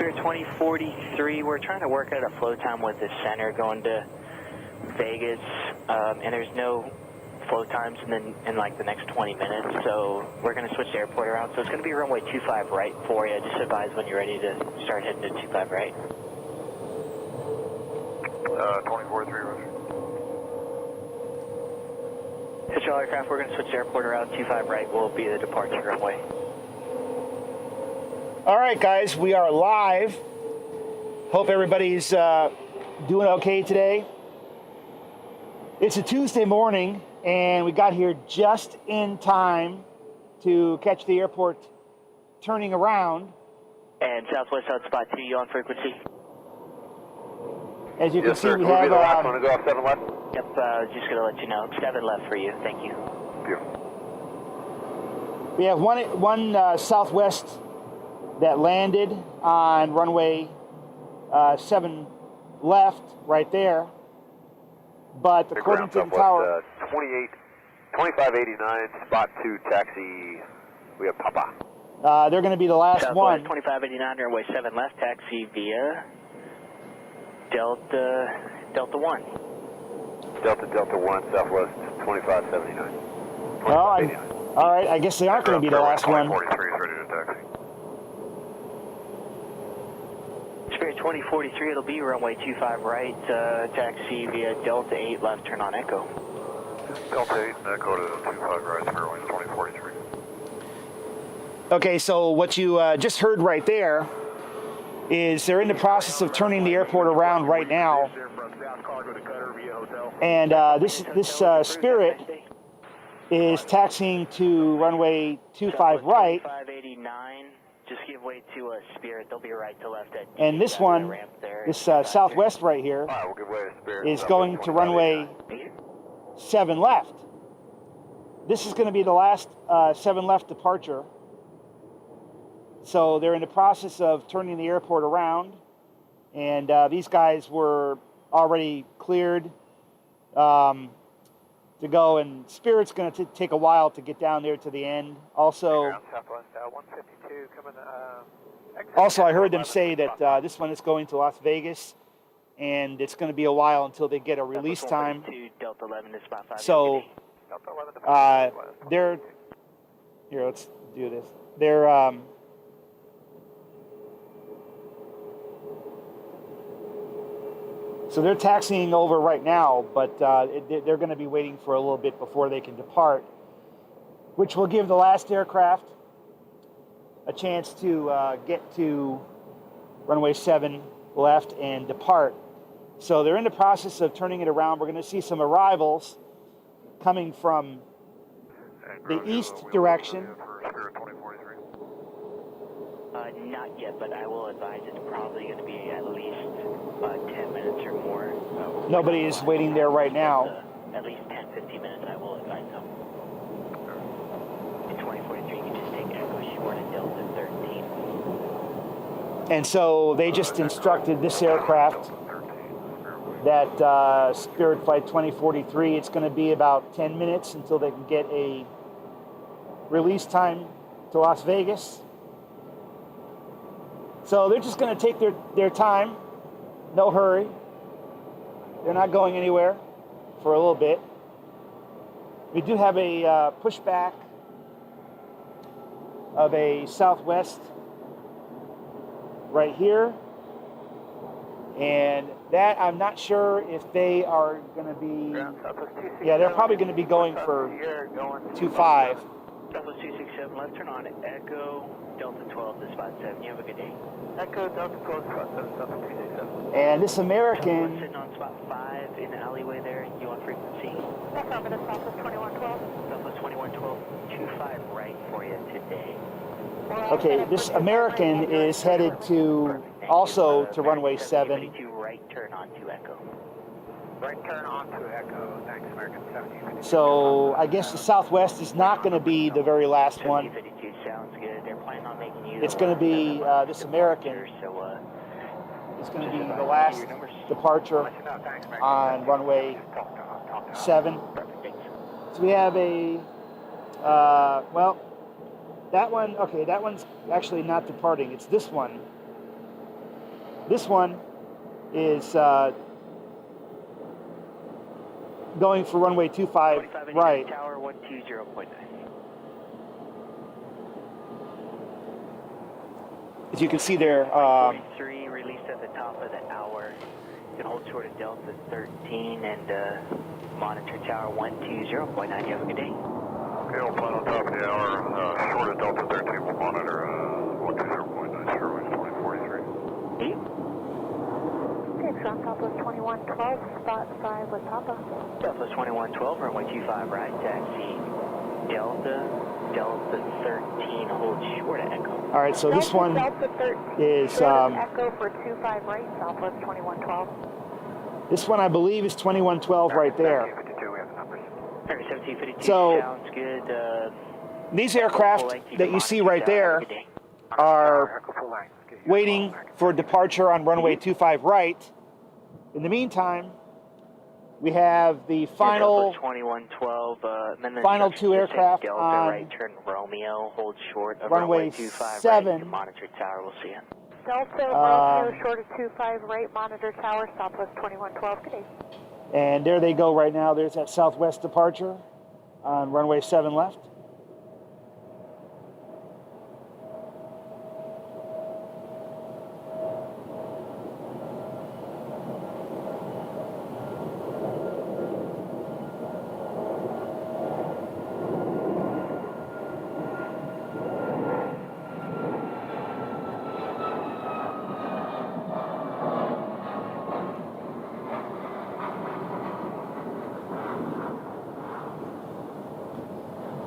Spirit 2043, we're trying to work out a flow time with the center going to Vegas, and there's no flow times in like the next 20 minutes, so we're going to switch the airport around. So it's going to be runway 25 right for you. Just advise when you're ready to start heading to 25 right. 2043, Roger. Hit your aircraft, we're going to switch the airport around. 25 right will be the departure runway. All right, guys, we are live. Hope everybody's doing okay today. It's a Tuesday morning, and we got here just in time to catch the airport turning around. And Southwest out spot 2, you on frequency? As you can Yes, see, sir. we Will have... be the last one to go off 7 left? Yep, just going to let you know. 7 left for you, thank you. Beautiful. We have one Southwest that landed on runway 7 left right there. But according to the tower... 2589, spot 2, taxi. We have Papa. They're going to be the last Southwest one. 2589, runway 7 left, taxi via Delta 1. Delta 1, Southwest 2579. Well, all right, I guess they aren't going to be the last one. 2043 is ready to taxi. Spirit 2043, it'll be runway 25 right, taxi via Delta 8 left, turn on Echo. Delta 8 and Echo to 25 right, Spirit 2043. Okay, so what you just heard right there is they're in the process of turning the airport around right now. And this Spirit is taxiing to runway 25 right. 2589, just give way to Spirit, they'll be right to left at And this one, this Southwest right here, We'll give way to Spirit. is going to runway 7 left. This is going to be the last 7 left departure. So they're in the process of turning the airport around, and these guys were already cleared to go, and Spirit's going to take a while to get down there to the end. Also, I heard them say that this one is going to Las Vegas, and it's going to be a while until they get a release time. So they're here. Let's do this. They're so they're taxiing over right now, but they're going to be waiting for a little bit before they can depart, which will give the last aircraft a chance to get to runway 7 left and depart. So they're in the process of turning it around. We're going to see some arrivals coming from the east direction. Not yet, but I will advise it's probably going to be at least 10 minutes or more. Nobody is waiting there right now. At least 10-15 minutes, I will advise them. In 2043, you can just take Echo Short and Delta 13. And so they just instructed this aircraft that Spirit Flight 2043, it's going to be about 10 minutes until they can get a release time to Las Vegas. So they're just going to take their time, no hurry. They're not going anywhere for a little bit. We do have a pushback of a Southwest right here. And that, I'm not sure if they are going to be, yeah, they're probably going to be going for 25. Southwest 267 left, turn on Echo Delta 12 to spot 7. You have a good day. Echo Delta 12 spot 7, Southwest 267. And this American... Sitting on spot 5 in the alleyway there. You on frequency? Southwest 2112. Southwest 2112, 25 right for you today. Okay, this American is headed to also to runway 7. Right turn on to Echo. Right turn on to Echo. Thanks, American 7052. So I guess the Southwest is not going to be the very last one. 7052 sounds good. They're planning on making you. It's going to be this American. So It's going to be the last departure on runway 7. So we have a well, that one. Okay, that one's actually not departing. It's this one. This one is going for runway 25 right. Tower 120.9. As you can see there, 43 released at the top of the hour. You can hold short of Delta 13 and monitor Tower 120.9. You have a good day. Okay, I'll plan on top of the hour. Short of Delta 13, we'll monitor 120.9, Sherway 2043. Okay, so on Southwest 2112, spot 5 with Papa. Southwest 2112, runway 25 right, taxi Delta 13, hold short of Echo. all right, so this one Delta 13, is, short of Echo for 25 right, Southwest 2112. this one I believe is 2112 right there. 1752, we have the numbers. 1752, So- sounds good. These aircraft that you see right there are waiting for departure on runway 25 right. In the meantime, we have the final 2112, final two aircraft Delta, on right turn Romeo, hold short of runway 25 7. right, monitor tower, we'll see you. Delta Romeo, short of 25 right, monitor tower, Southwest 2112. Good day. and there they go right now. There's that southwest departure on runway 7 left.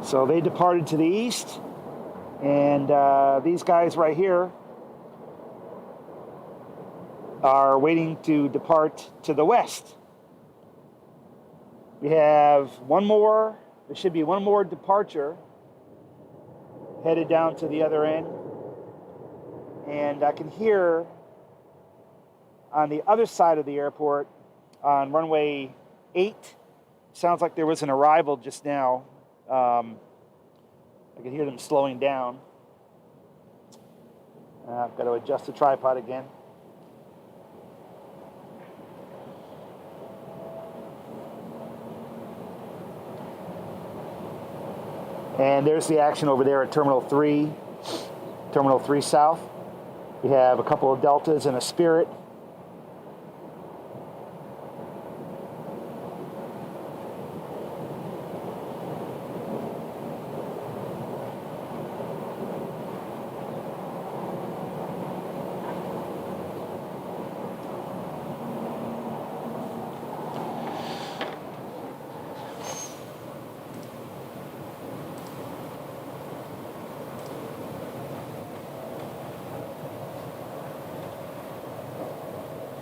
So they departed to the east, and these guys right here are waiting to depart to the west. We have one more, there should be one more departure headed down to the other end, and I can hear on the other side of the airport on runway 8, sounds like there was an arrival just now. I can hear them slowing down. I've got to adjust the tripod again. And there's the action over there at Terminal 3 South. We have a couple of Deltas and a Spirit.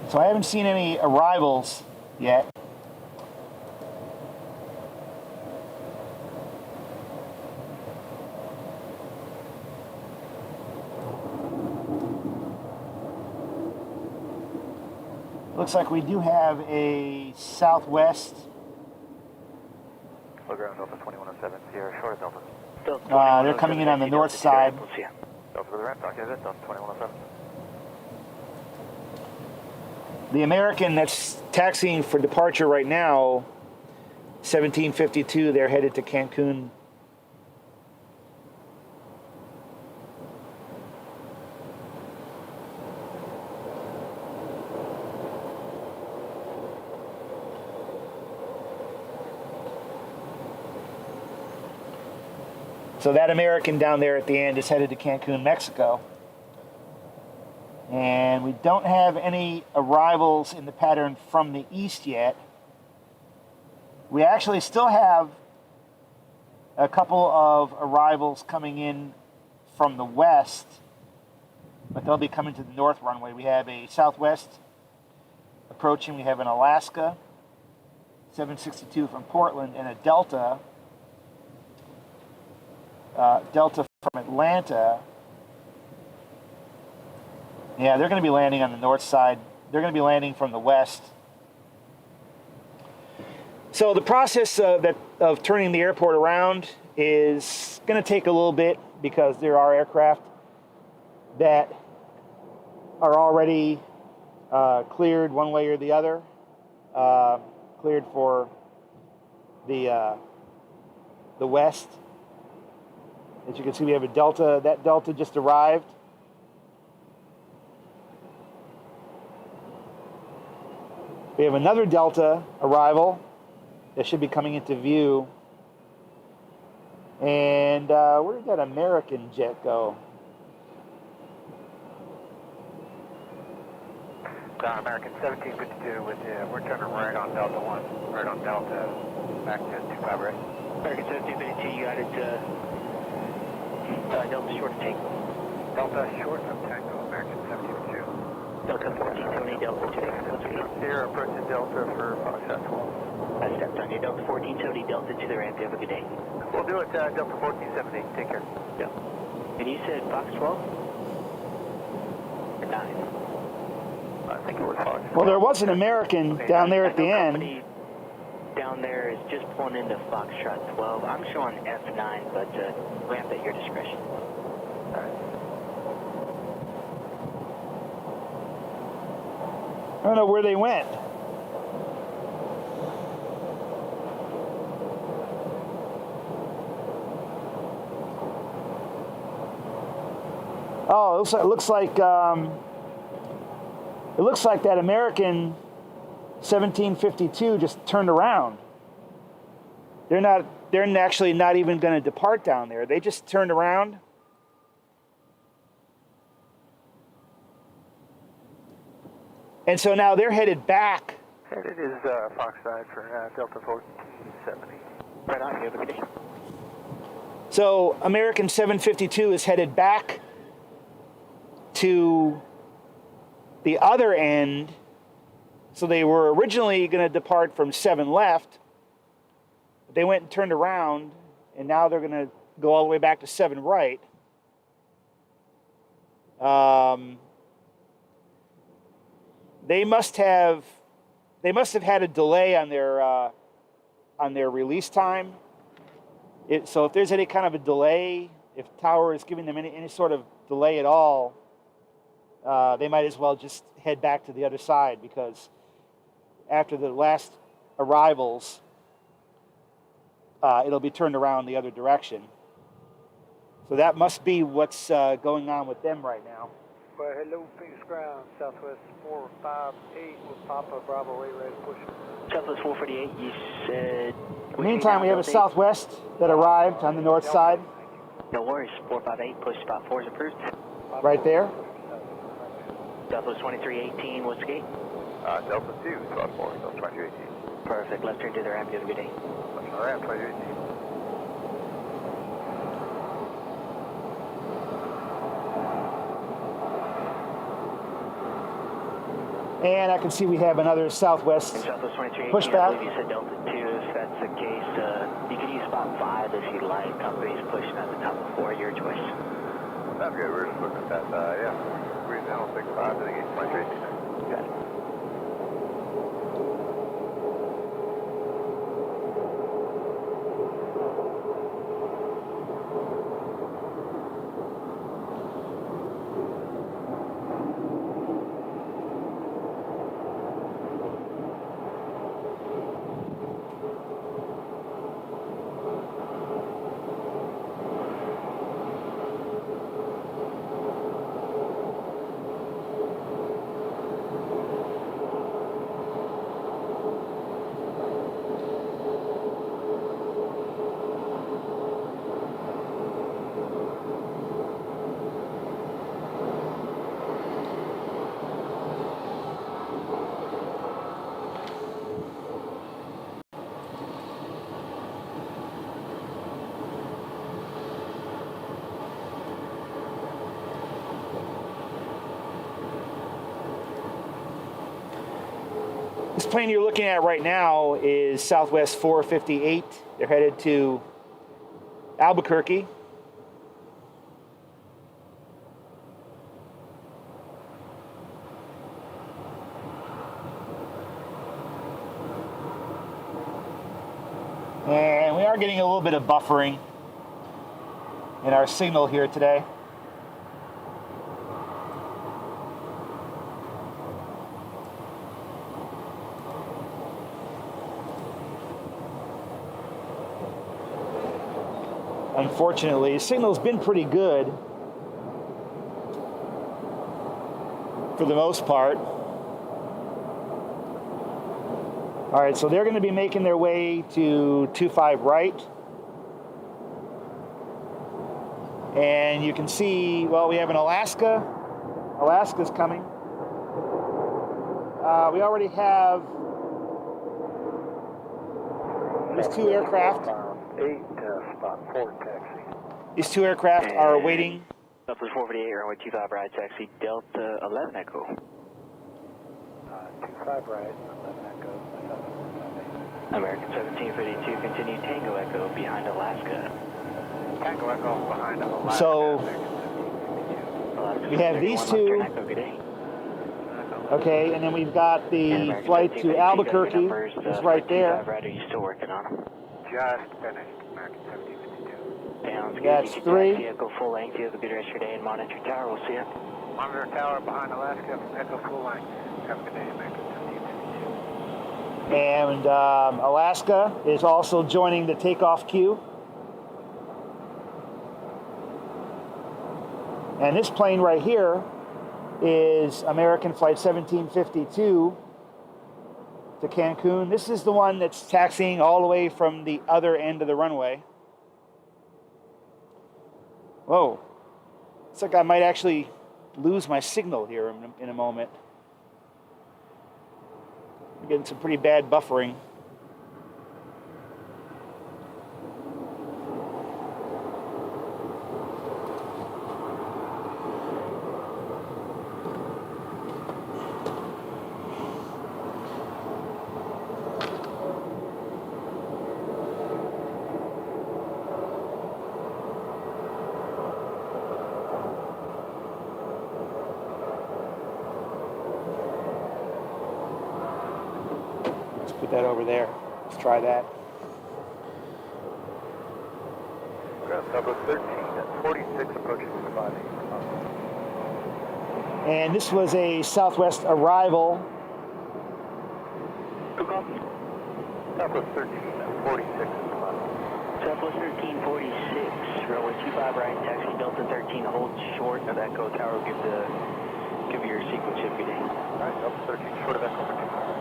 So I haven't seen any arrivals yet. Looks like we do have a southwest. Low ground Delta 2107, Sierra Shore Delta. They're coming in on the north side. Delta for the ramp, okay, that's Delta 2107. The American that's taxiing for departure right now, 1752, they're headed to Cancun. So that American down there at the end is headed to Cancun, Mexico. And we don't have any arrivals in the pattern from the east yet. We actually still have a couple of arrivals coming in from the west, but they'll be coming to the north runway. We have a Southwest approaching. We have an Alaska 762 from Portland and a Delta from Atlanta. Yeah, they're going to be landing on the north side. They're going to be landing from the west. So the process of turning the airport around is going to take a little bit because there are aircraft that are already cleared one way or the other. Cleared for the west. As you can see, we have a Delta. That Delta just arrived. We have another Delta arrival that should be coming into view. And where did that American jet go? American 1752 with you. We're turning right on Delta 1. Right on Delta. Back to 25 right. American 1752, you got it. Delta short of tango. Delta short of Tango, American 1752. Delta 1470, Delta 2. Here, approaching Delta for Foxtrot 12. I stepped on you, Delta 1470, Delta to the ramp. You have a good day. We'll do it, Delta 1470. Take care. Yeah. And you said Fox 12? Or 9? I think it was Fox. Well, there was an American down there at the end. Down there is just pulling into Foxtrot 12. I'm showing F9, but ramp at your discretion. All right. I don't know where they went. Oh, it looks like that American 1752 just turned around. They're actually not even going to depart down there. They just turned around. And so now they're headed back. And it is Foxtrot for Delta 1470. Right on, you have a good day. So American 752 is headed back to the other end. So they were originally going to depart from 7 left. But they went and turned around, and now they're going to go all the way back to 7 right. They must have had a delay on their release time. So if there's any kind of a delay, if Tower is giving them any sort of delay at all, they might as well just head back to the other side, because after the last arrivals, it'll be turned around the other direction. So that must be what's going on with them right now. Well, hello, Phoenix Ground, Southwest 458 with Papa Bravo 8 ready to push. Southwest 448, you said... Meantime, we have a Southwest that arrived on the north side. No worries, 458, push spot 4 is approved. Right there. Southwest 2318, what's the gate? Delta 2, spot 4, Delta 2318. Perfect, left turn to the ramp, you have a good day. Left on the ramp, 2318. And I can see we have another Southwest Southwest 2318, pushback. I believe you said Delta 2. If that's the case, you can use spot 5 if you like. Company's pushing at the top of 4, your choice. Sounds good. We're just looking at that. Yeah. We're down 65 to the gate 2318. Got it. This plane you're looking at right now is Southwest 458. They're headed to Albuquerque. And we are getting a little bit of buffering in our signal here today. unfortunately. The signal's been pretty good for the most part. All right, so they're going to be making their way to 25 right. And you can see, well, we have an Alaska. Alaska's coming. We already have these two aircraft. 8, spot 4 taxi. These two aircraft are waiting. Southwest 448, runway 25 right, taxi Delta 11 Echo. 25 right, 11 Echo. American 1752, continue Tango Echo behind Alaska. Tango Echo behind Alaska. So we have these two. Echo, good day. Okay, and then we've got the flight to Albuquerque. It's right there. Right, are you still working on them? Just finished, American 1752. Sounds good. That's You can 3. taxi Echo full length. You have a good rest of your day and monitor tower. We'll see you. Monitor tower behind Alaska, Echo full length. Have a good day, American 1752. And Alaska is also joining the takeoff queue. And this plane right here is American Flight 1752 to Cancun. This is the one that's taxiing all the way from the other end of the runway. Whoa. Looks like I might actually lose my signal here in a moment. I'm getting some pretty bad buffering. Put that over there. Let's try that. Ground Southwest 13 at 46 approaching 5. And this was a Southwest arrival. Southwest 13 at 46 Southwest 1346, runway 25 right, taxi Delta 13, hold short of Echo Tower. Give your sequence if you need. Alright, Delta 13 short of Echo 25.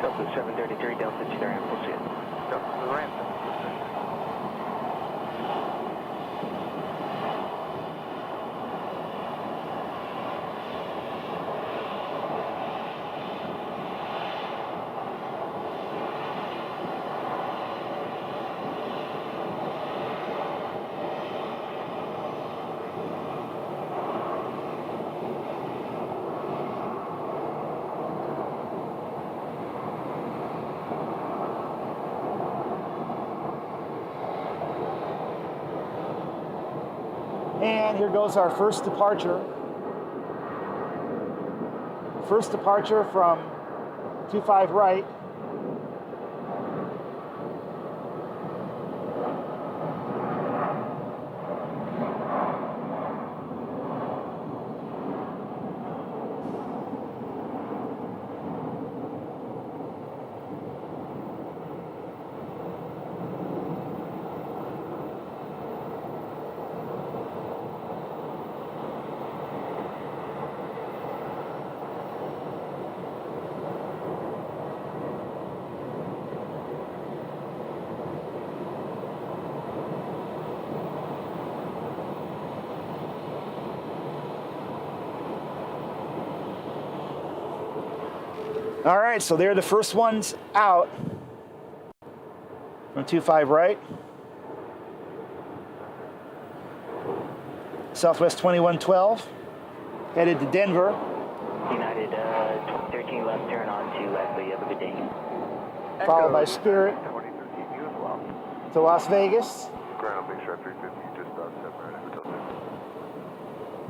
Delta 733, Delta to the ramp, we'll see it. Delta to the ramp. And here goes our first departure. First departure from 25 right. All right, so they're the first ones out from 25 right. Southwest 2112, headed to Denver. United 13 13 left turn on to Westerly. Have a good day. Followed by Spirit 2013, you as well. to Las Vegas. Ground, Big Shot 350, just about 7 right Hotel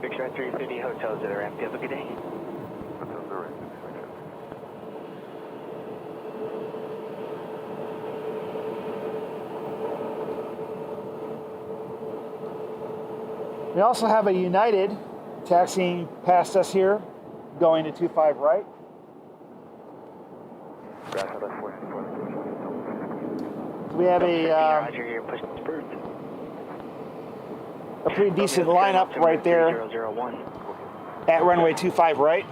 Big Shot 350 hotels that are empty. Have a good day. Hotels are right. We also have a United taxiing past us here, going to 25 right. We have Roger, you're pushing Spurs. a pretty decent lineup right there 3001. at runway 25 right.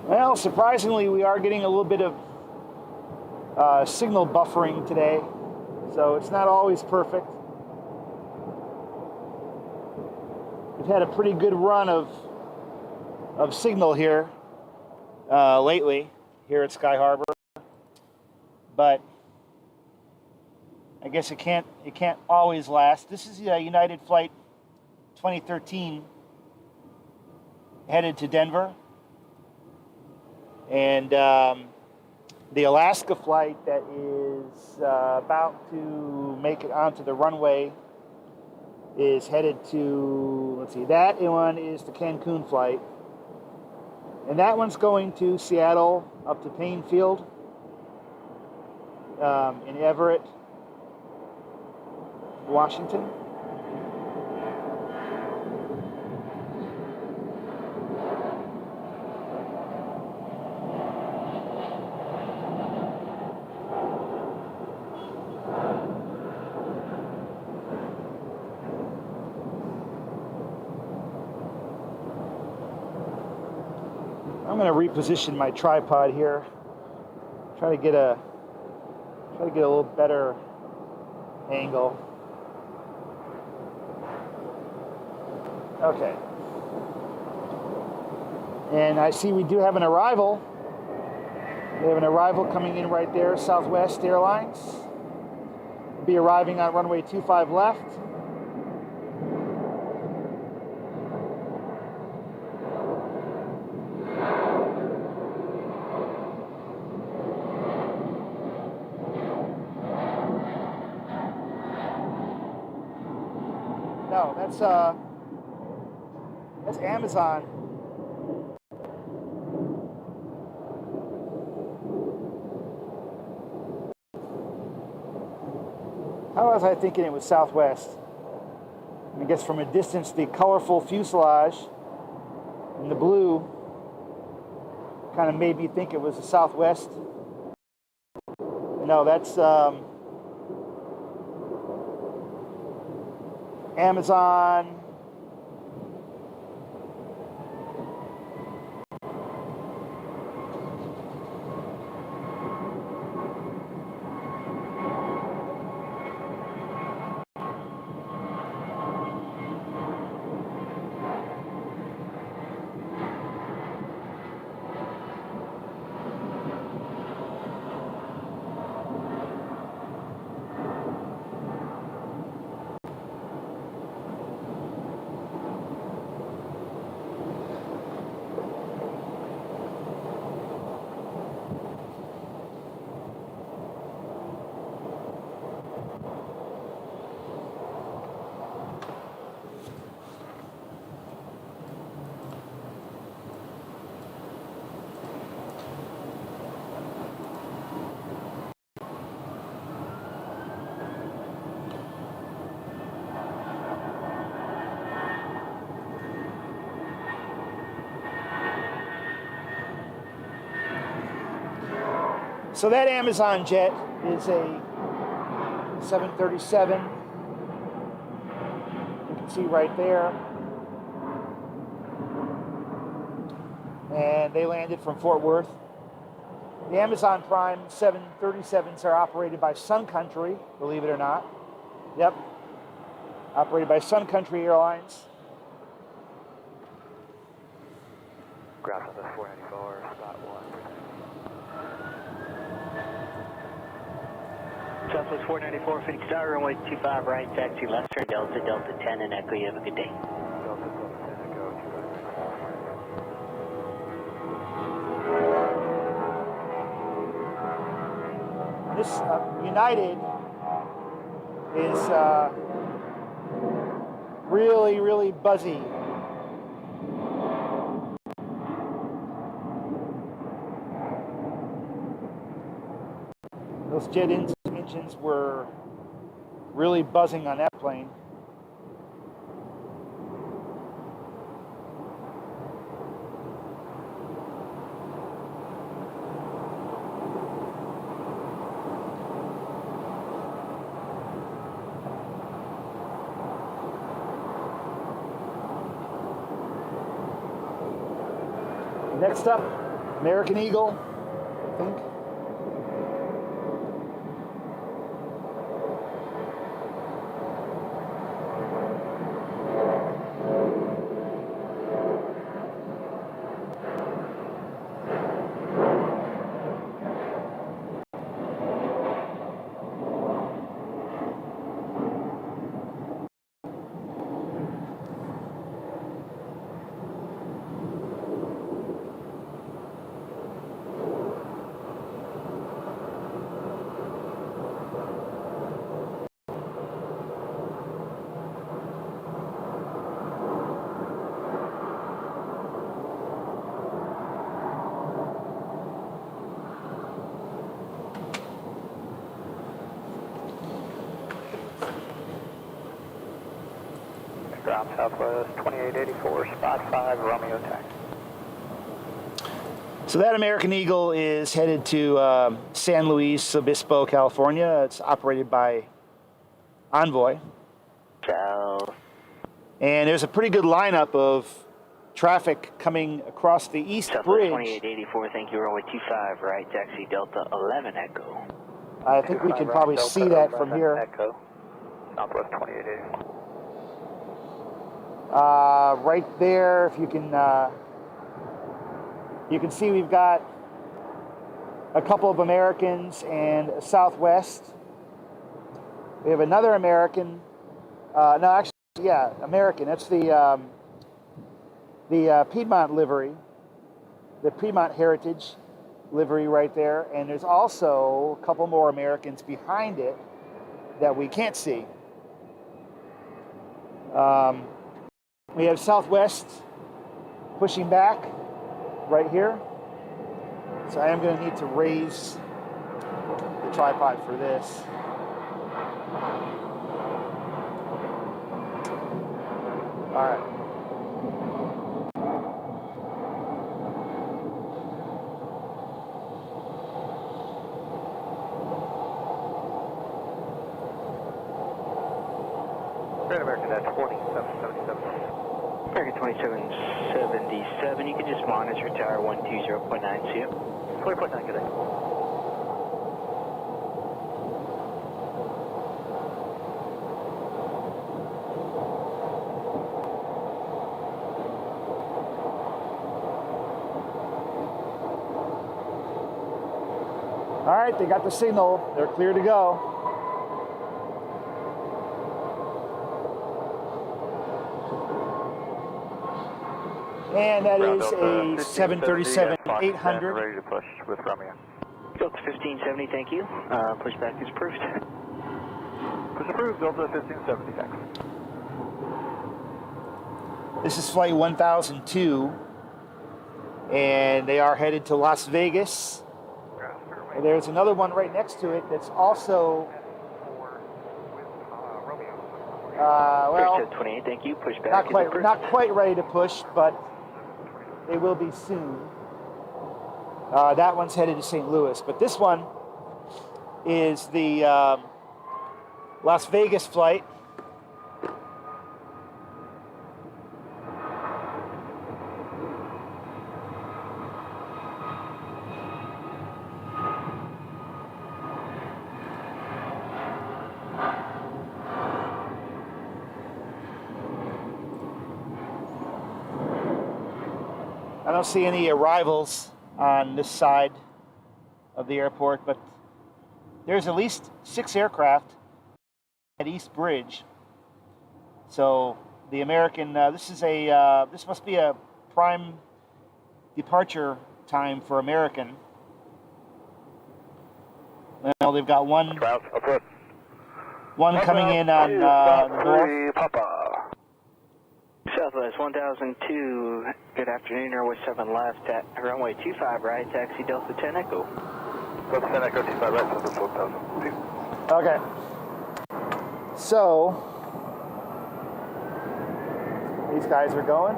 Well, surprisingly, we are getting a little bit of signal buffering today, so it's not always perfect. We've had a pretty good run of signal here lately, here at Sky Harbor, but I guess it can't always last. This is United Flight 2013 headed to Denver. And the Alaska flight that is about to make it onto the runway is headed to, let's see, that one is the Cancun flight. And that one's going to Seattle up to Payne Field in Everett, Washington. I'm going to reposition my tripod here. Try to get a little better angle. Okay. And I see we do have an arrival. We have an arrival coming in right there, Southwest Airlines. We'll be arriving on runway 25 left. No, that's Amazon. How was I thinking it was Southwest? I guess from a distance, the colorful fuselage and the blue kind of made me think it was the Southwest. No, that's Amazon. So that Amazon jet is a 737. You can see right there. And they landed from Fort Worth. The Amazon Prime 737s are operated by Sun Country, believe it or not. Yep. Operated by Sun Country Airlines. Ground on the 494, spot 1. Southwest 494, Phoenix Tower, runway 25 right, taxi left, turn Delta, Delta 10 and Echo. You have a good day. Delta 10 Echo, 25. This United is really, really buzzy. Those jet engines were really buzzing on that plane. Next up, American Eagle, I think. Ground Southwest 2884, spot 5, Romeo taxi. So that American Eagle is headed to San Luis Obispo, California. It's operated by Envoy. South. And there's a pretty good lineup of traffic coming across the East Southwest Bridge. 2884, thank you, runway 25 right, taxi Delta 11 Echo. I think we can probably see that from here. Echo, Southwest 2884. Right there, if you can see we've got a couple of Americans and a Southwest. We have another American. No, actually, yeah, American. That's the Piedmont livery, the Piedmont Heritage livery right there. And there's also a couple more Americans behind it that we can't see. We have Southwest pushing back right here. So I am going to need to raise the tripod for this. All right. Great American, that's 2777. American 2777, you can just monitor tower 120.9, see you. 20.9, good day. All right, they got the signal. They're clear to go. And that is a 737-800. Ready to push with Romeo. Delta 1570, thank you. Pushback is approved. Push approved, Delta 1570, thanks. This is flight 1002, and they are headed to Las Vegas. And there's another one right next to it that's also, well, 28, thank you. Pushback not quite ready to push, but they will be soon. That one's headed to St. Louis, but this one is the Las Vegas flight. I don't see any arrivals on this side of the airport, but there's at least 6 aircraft at East Bridge. So the American, this must be a prime departure time for American. Well, they've got one coming in on the north. Papa. Southwest 1002, good afternoon, Airway 7 left at runway 25 right, taxi Delta 10 Echo. Delta 10 Echo 25 right, Southwest 1002. Okay. So, these guys are going.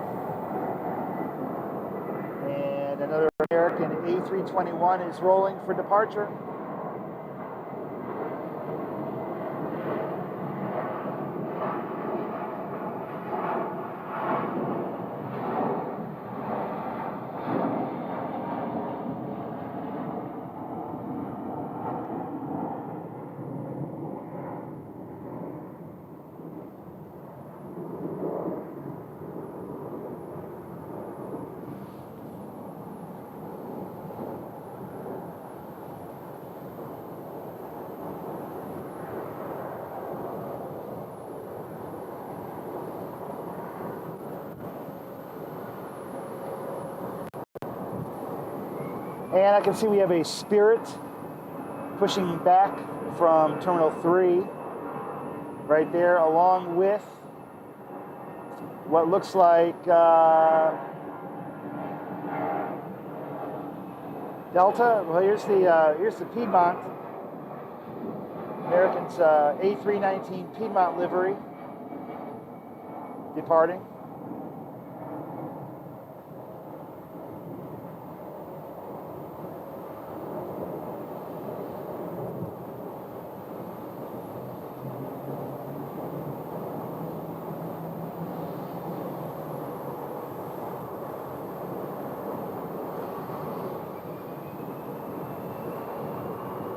And another American A321 is rolling for departure. And I can see we have a Spirit pushing back from Terminal 3 right there, along with what looks like Delta. Well, here's the Piedmont. American's A319 Piedmont livery departing.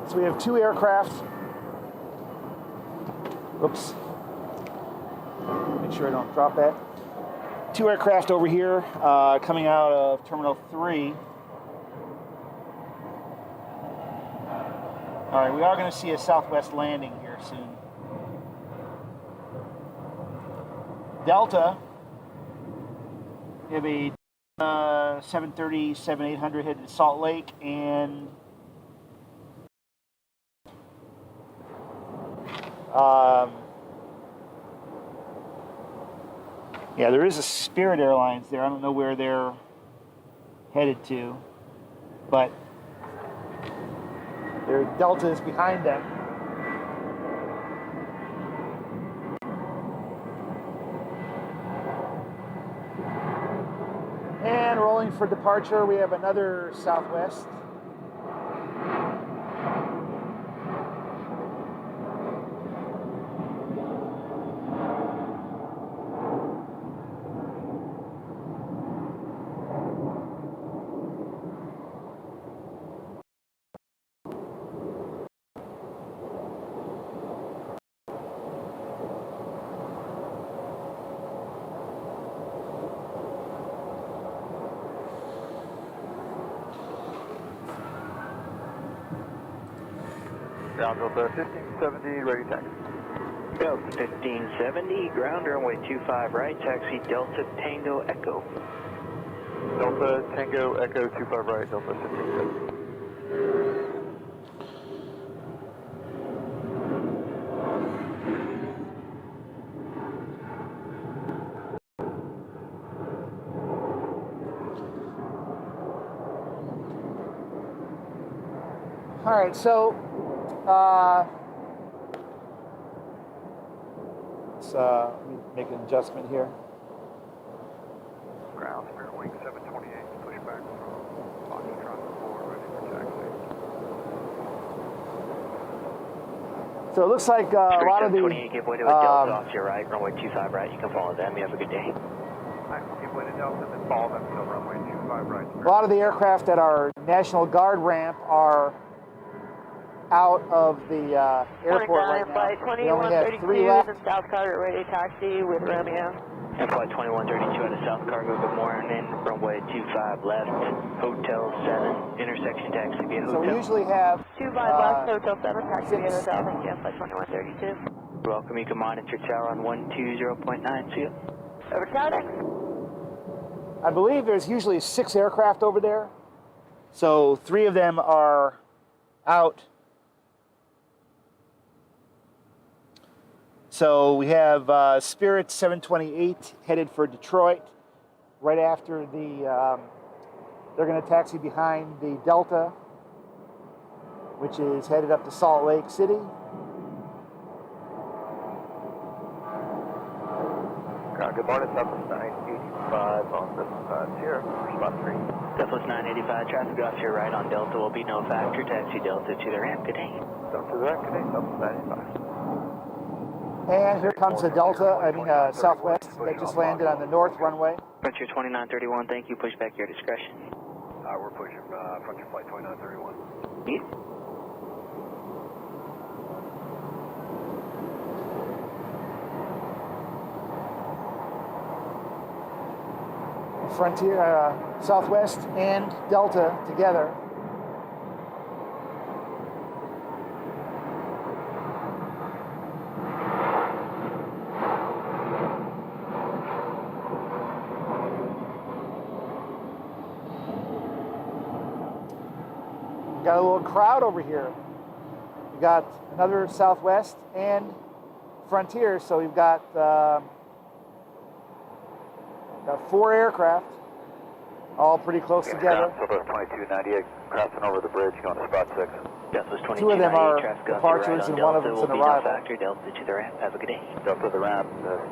So we have 2 aircraft. Oops. Make sure I don't drop that. 2 aircraft over here coming out of Terminal 3. All right, we are going to see a Southwest landing here soon. Delta, we have a 730, 7800 headed to Salt Lake, and yeah, there is a Spirit Airlines there. I don't know where they're headed to, but their Delta is behind them. And rolling for departure, we have another Southwest. Ground Delta 1570, ready taxi. Delta 1570, ground runway 25 right, taxi Delta Tango Echo. Delta Tango Echo 25 right, Delta 1570. All right, so let's let me make an adjustment here. Ground, Spirit Wing 728, pushback from Foxtrot 4. So it looks like a lot of the 28, give way to a Delta off to your right, runway 25 right. You can follow them. You have a good day. Alright, we'll give way to Delta, then follow them till runway 25 right. a lot of the aircraft at our National Guard ramp are out of the airport right now. Flight We only have 3 left. and South Carter ready taxi with Romeo. And flight 2132 out of South Cargo, good morning. Runway 25 left, Hotel 7, intersection taxi via hotel. So we usually have 25 left, Hotel 7, taxi via 6. hotel. Thank you. Flight 2132. Welcome, you can monitor tower on 120.9, see you. Over tower next. I believe there's usually 6 aircraft over there. So 3 of them are out. So we have Spirit 728 headed for Detroit. Right after the, they're going to taxi behind the Delta, which is headed up to Salt Lake City. Good morning, Southwest 985 on this Sierra, spot 3. Southwest 985, traffic off to your right on Delta will be no factor. Taxi Delta to the ramp, good day. Delta to the ramp, good day, Southwest 985. And here comes the Delta, Southwest, that just landed on the north runway. Frontier 2931, thank you. Push back your discretion. We're pushing Frontier Flight 2931. Yeah. Frontier, Southwest and Delta together. Got a little crowd over here. We got another Southwest and Frontier, so we've got 4 aircraft, all pretty close together. Southwest 2298, crossing over the bridge, going to spot 6. Southwest 22, 2 of them are traffic off to your departures right on and 1 of Delta them's will an be no arrival. factor. Delta to the ramp, have a good day. Delta to the ramp,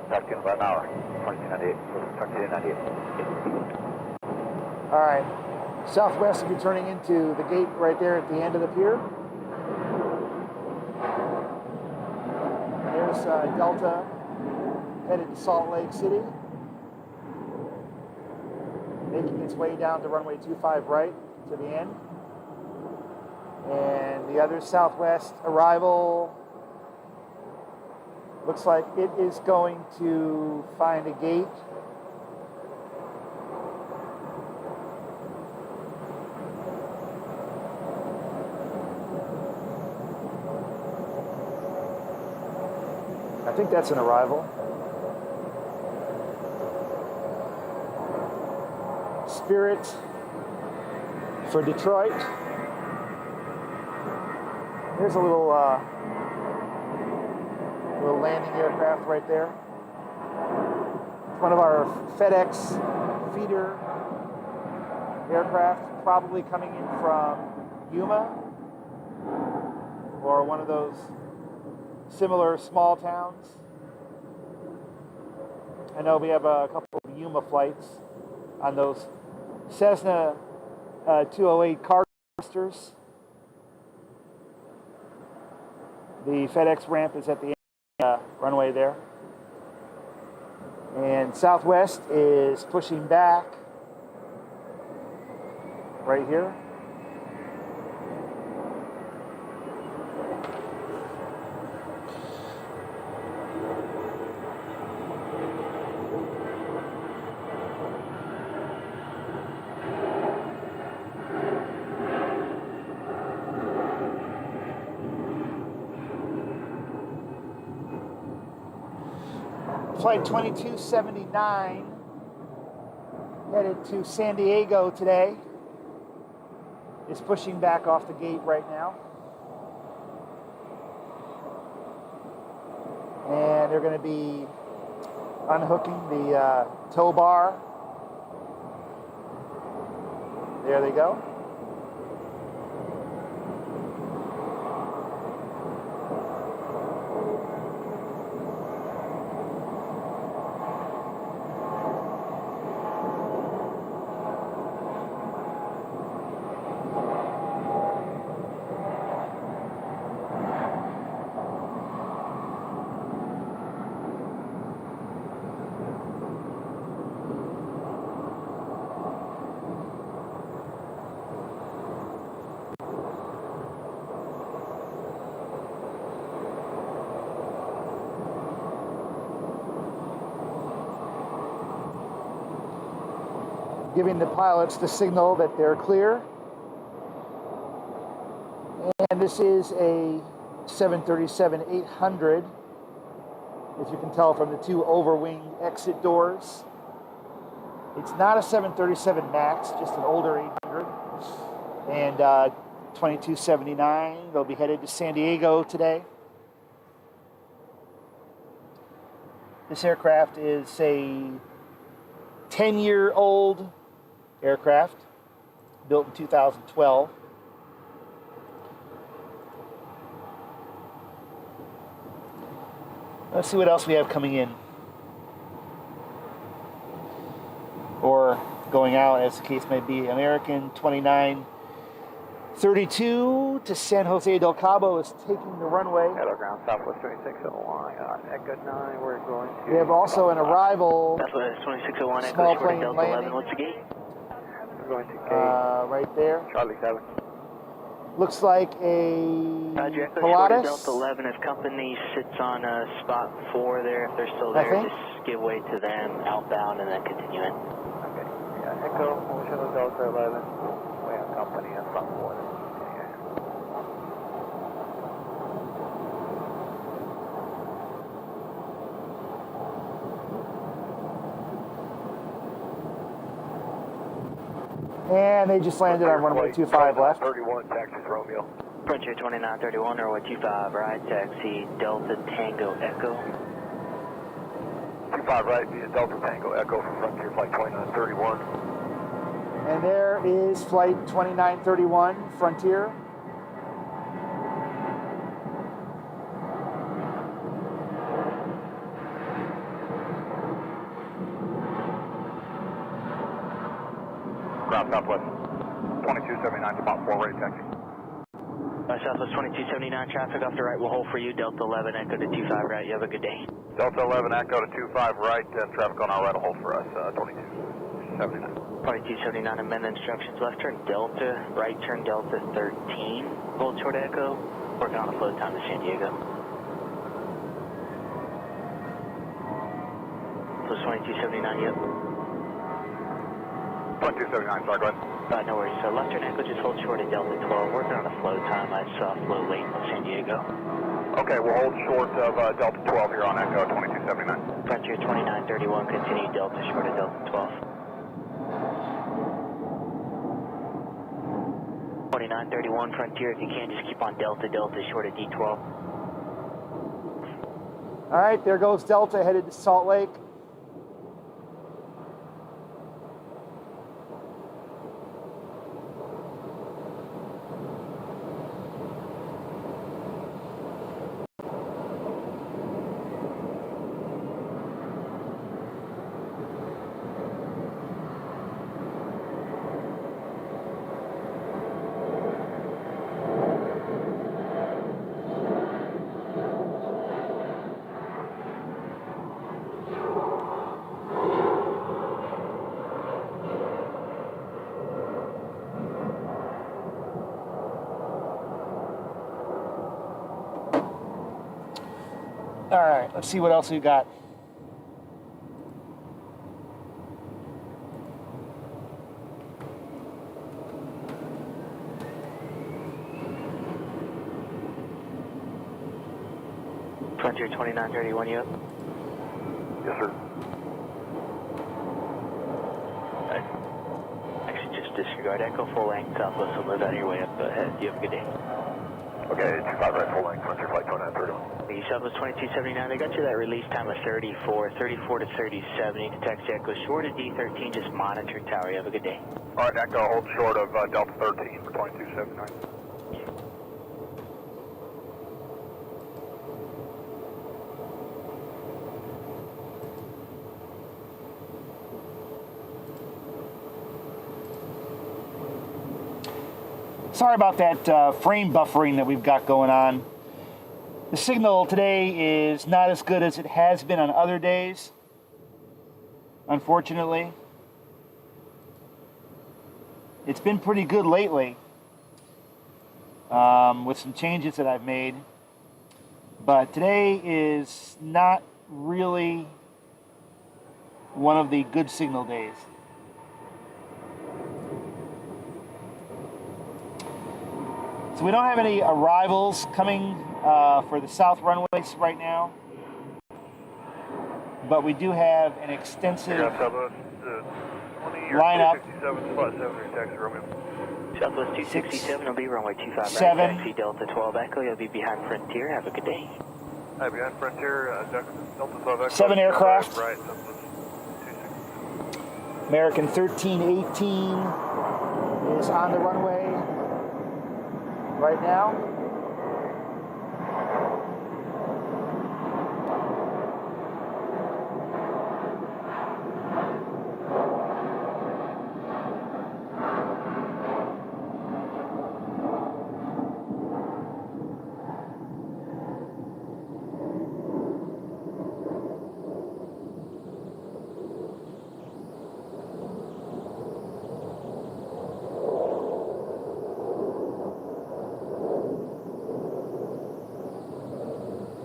taxi in about an hour. 2298, 2298. All right, Southwest will be turning into the gate right there at the end of the pier. There's Delta headed to Salt Lake City, making its way down to runway 25 right to the end. And the other Southwest arrival looks like it is going to find a gate. I think that's an arrival. Spirit for Detroit. There's a little landing aircraft right there. It's one of our FedEx feeder aircraft, probably coming in from Yuma or one of those similar small towns. I know we have a couple of Yuma flights on those Cessna 208 cargo coasters. The FedEx ramp is at the end, runway there. And Southwest is pushing back right here. Flight 2279 headed to San Diego today is pushing back off the gate right now. And they're going to be unhooking the tow bar. There they go. giving the pilots the signal that they're clear. And this is a 737-800, if you can tell from the two overwing exit doors. It's not a 737 MAX, just an older 800. And 2279, they'll be headed to San Diego today. This aircraft is a 10-year-old aircraft, built in 2012. Let's see what else we have coming in. Or going out, as the case may be. American 2932 to San Jose del Cabo is taking the runway. Hello, ground, Southwest 2601, Echo 9, we're going to... We have also an arrival. Southwest 2601, Small Echo, short plane Delta landing. 11, what's the gate? We're going to K, Right there. Charlie 7. Looks like a Roger, Echo, short Pilatus. Delta 11, if company sits on spot 4 there, if they're still I there, think. just give way to them, outbound, and then continue in. Okay, yeah, Echo, motion of Delta 11, way on company and front 4. And they just landed on runway 25 left. 31, taxis Romeo. Frontier 2931, runway 25 right, taxi Delta Tango Echo. 25 right, via Delta Tango Echo for Frontier Flight 2931. And there is flight 2931, Frontier. Ground Southwest 2279, spot 4 right, taxi. Southwest 2279, traffic off the right will hold for you, Delta 11 Echo to 25 right, you have a good day. Delta 11 Echo to 25 right, traffic on our right will hold for us, 2279. 2279, amend instructions, left turn Delta, right turn Delta 13, hold short Echo, working on a float time to San Diego. So 2279, yep. 2279, sorry, go ahead. No worries, so left turn Echo, just hold short at Delta 12, working on a flow time, I saw flow late in San Diego. Okay, we'll hold short of Delta 12 here on Echo 2279. Frontier 2931, continue Delta short at Delta 12. 2931 Frontier, if you can, just keep on Delta, Delta short at D12. All right, there goes Delta headed to Salt Lake. All right, let's see what else we got. Frontier 2931, you up? Yes, sir. Actually, just disregard Echo, full length, Southwest will live out your way up ahead. You have a good day. Okay, 25 right, full length, Frontier Flight 2931. The Southwest 2279, they got you that release time of 34 to 37. You can taxi Echo short of D13, just monitor tower. You have a good day. All right, Echo, hold short of Delta 13 for 2279. Sorry about that frame buffering that we've got going on. The signal today is not as good as it has been on other days, unfortunately. It's been pretty good lately with some changes that I've made, but today is not really one of the good signal days. So we don't have any arrivals coming for the south runways right now, but we do have an extensive lineup. 267, spot 7, taxi Romeo. Southwest 267 will be runway 25 right, 7. taxi Delta 12 Echo, you'll be behind Frontier, have a good day. Hi, behind Frontier, Delta 12 Echo. 7 aircraft. Right, Southwest 267. American 1318 is on the runway right now.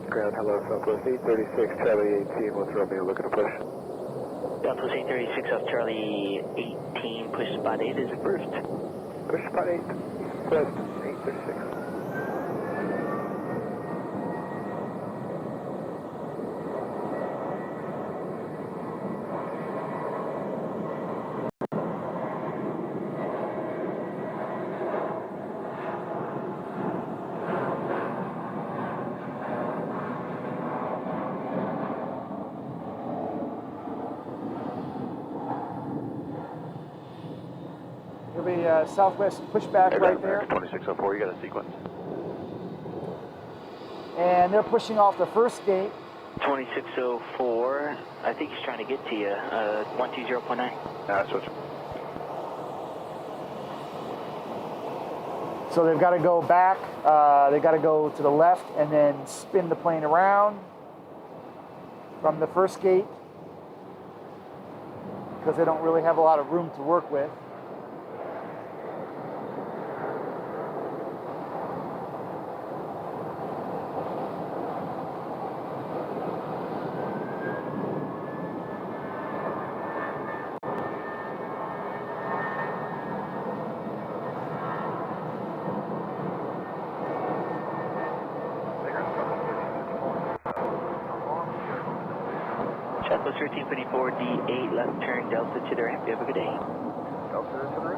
Ground, hello, Southwest 836, Charlie 18, what's Romeo looking to push? Southwest 836 off Charlie 18, push spot 8 is approved. Push spot 8, West 836. There'll be a southwest pushback right there. 2604, you got a sequence. And they're pushing off the first gate. 2604, I think he's trying to get to you, 120.9. Switch. So they've got to go back, they've got to go to the left and then spin the plane around from the first gate because they don't really have a lot of room to work with. Southwest 1354, D8, left turn Delta to the ramp, you have a good day. Delta to the right.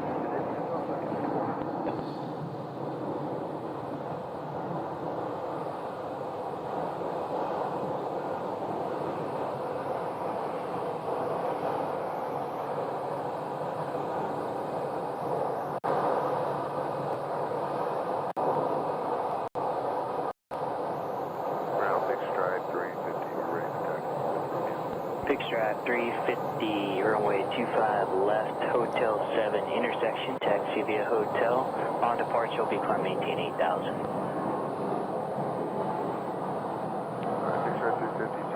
Strap 350, runway 25 left, Hotel 7 intersection, taxi via hotel. On departure, will be climb maintain 8,000.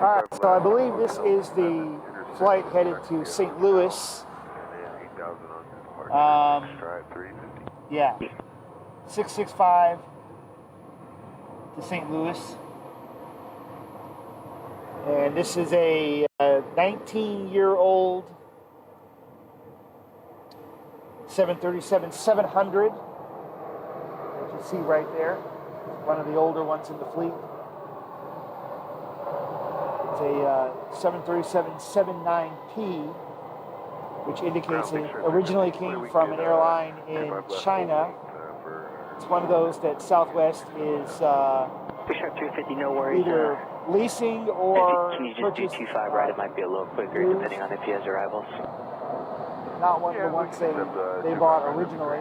All right, so I believe this is the flight headed to St. Louis. Yeah, 665 to St. Louis. And this is a 19-year-old 737-700, as you see right there. One of the older ones in the fleet. It's a 737-79P, which indicates it originally came from an airline in China. It's one of those that Southwest is Push-up 250, no worries. either leasing or can you just do 25 right? It might be a little quicker depending on if he has arrivals. Not one of the ones they bought originally.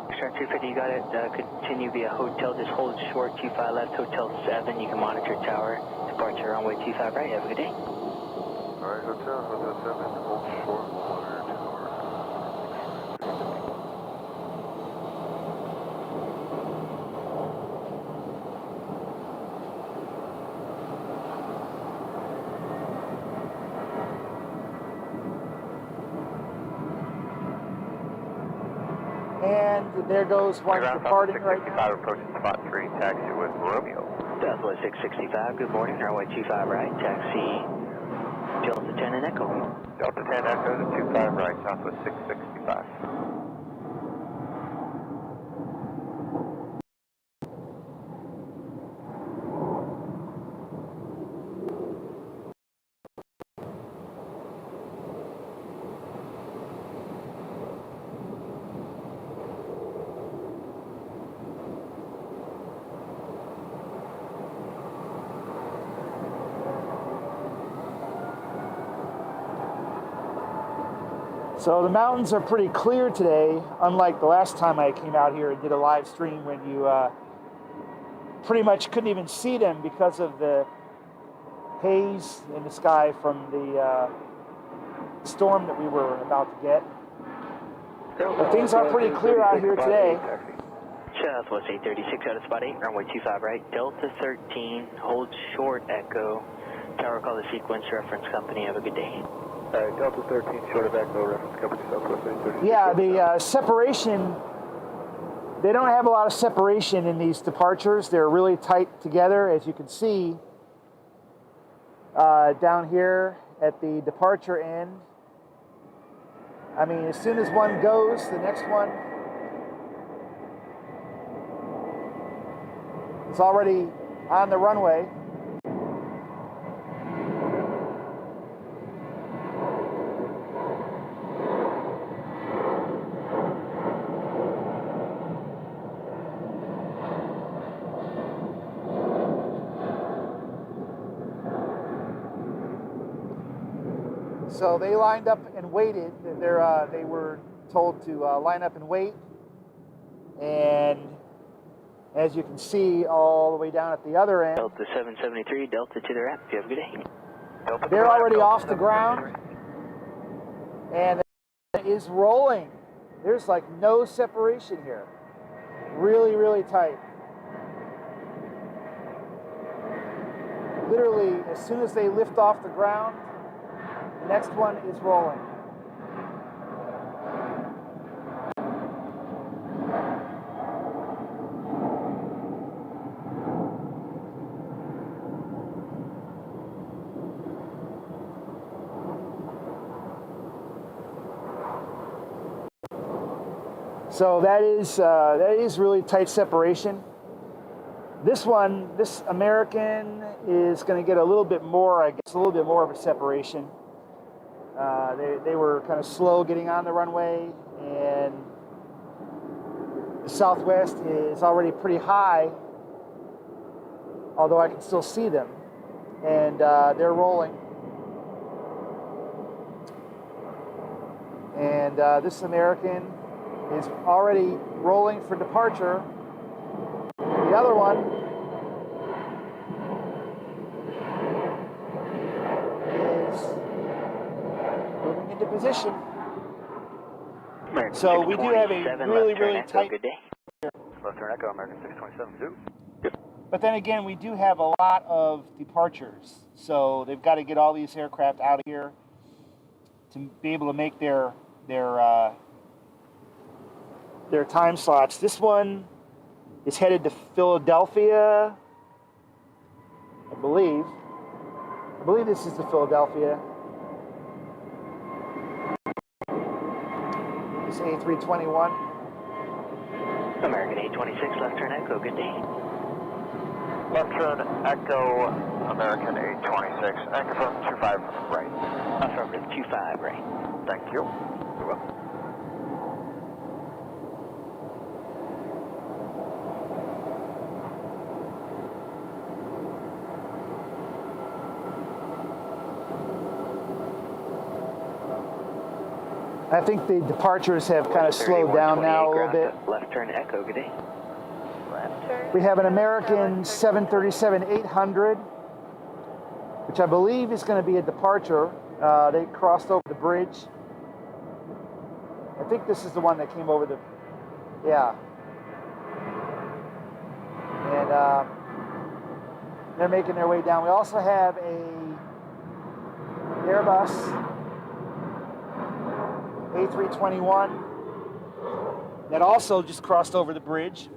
Push-up 250, you got it. Continue via hotel. Just hold short 25 left, Hotel 7. You can monitor tower. Departure runway 25 right. Have a good day. Alright, Hotel 7, hold short, monitor tower. And there goes one departing right now. Approaching spot 3, taxi with Romeo. Southwest 665, good morning. Runway 25 right. Taxi Delta 10 and Echo. Delta 10 Echo to 25 right, Southwest 665. So the mountains are pretty clear today, unlike the last time I came out here and did a live stream when you pretty much couldn't even see them because of the haze in the sky from the storm that we were about to get. But things are pretty clear out here today. Southwest 836 out of spot 8, runway 25 right, Delta 13, hold short echo, tower call the sequence, reference company, have a good day. Delta 13, short of echo, reference company, Southwest 836. Yeah, the separation, they don't have a lot of separation in these departures. They're really tight together, as you can see down here at the departure end. I mean, as soon as one goes, the next one is already on the runway. So they lined up and waited. They were told to line up and wait. And as you can see, all the way down at the other end, Delta 773, Delta to the ramp, you have a good day. they're already off the ground. And it is rolling. There's like no separation here. Really, really tight. Literally, as soon as they lift off the ground, the next one is rolling. So that is really tight separation. This one, this American is going to get a little bit more, I guess, a little bit more of a separation. They were kind of slow getting on the runway, and the Southwest is already pretty high, although I can still see them, and they're rolling. And this American is already rolling for departure. The other one is moving into position. American So we do have a really, really tight. Good day. Left turn echo, American 627, zoo. But then again, we do have a lot of departures, so they've got to get all these aircraft out of here to be able to make their time slots. This one is headed to Philadelphia, I believe. I believe this is to Philadelphia. This A321. American 826, left turn echo, good day. Left turn echo, American 826, and confirm 25 right. Affirmative, 25 right. Thank you. You're welcome. I think the departures have kind of slowed down now a little bit. Left turn echo, good day. Left turn. We have an American 737-800, which I believe is going to be a departure. They crossed over the bridge. I think this is the one that came over the, yeah. And they're making their way down. We also have a Airbus A321 that also just crossed over the bridge.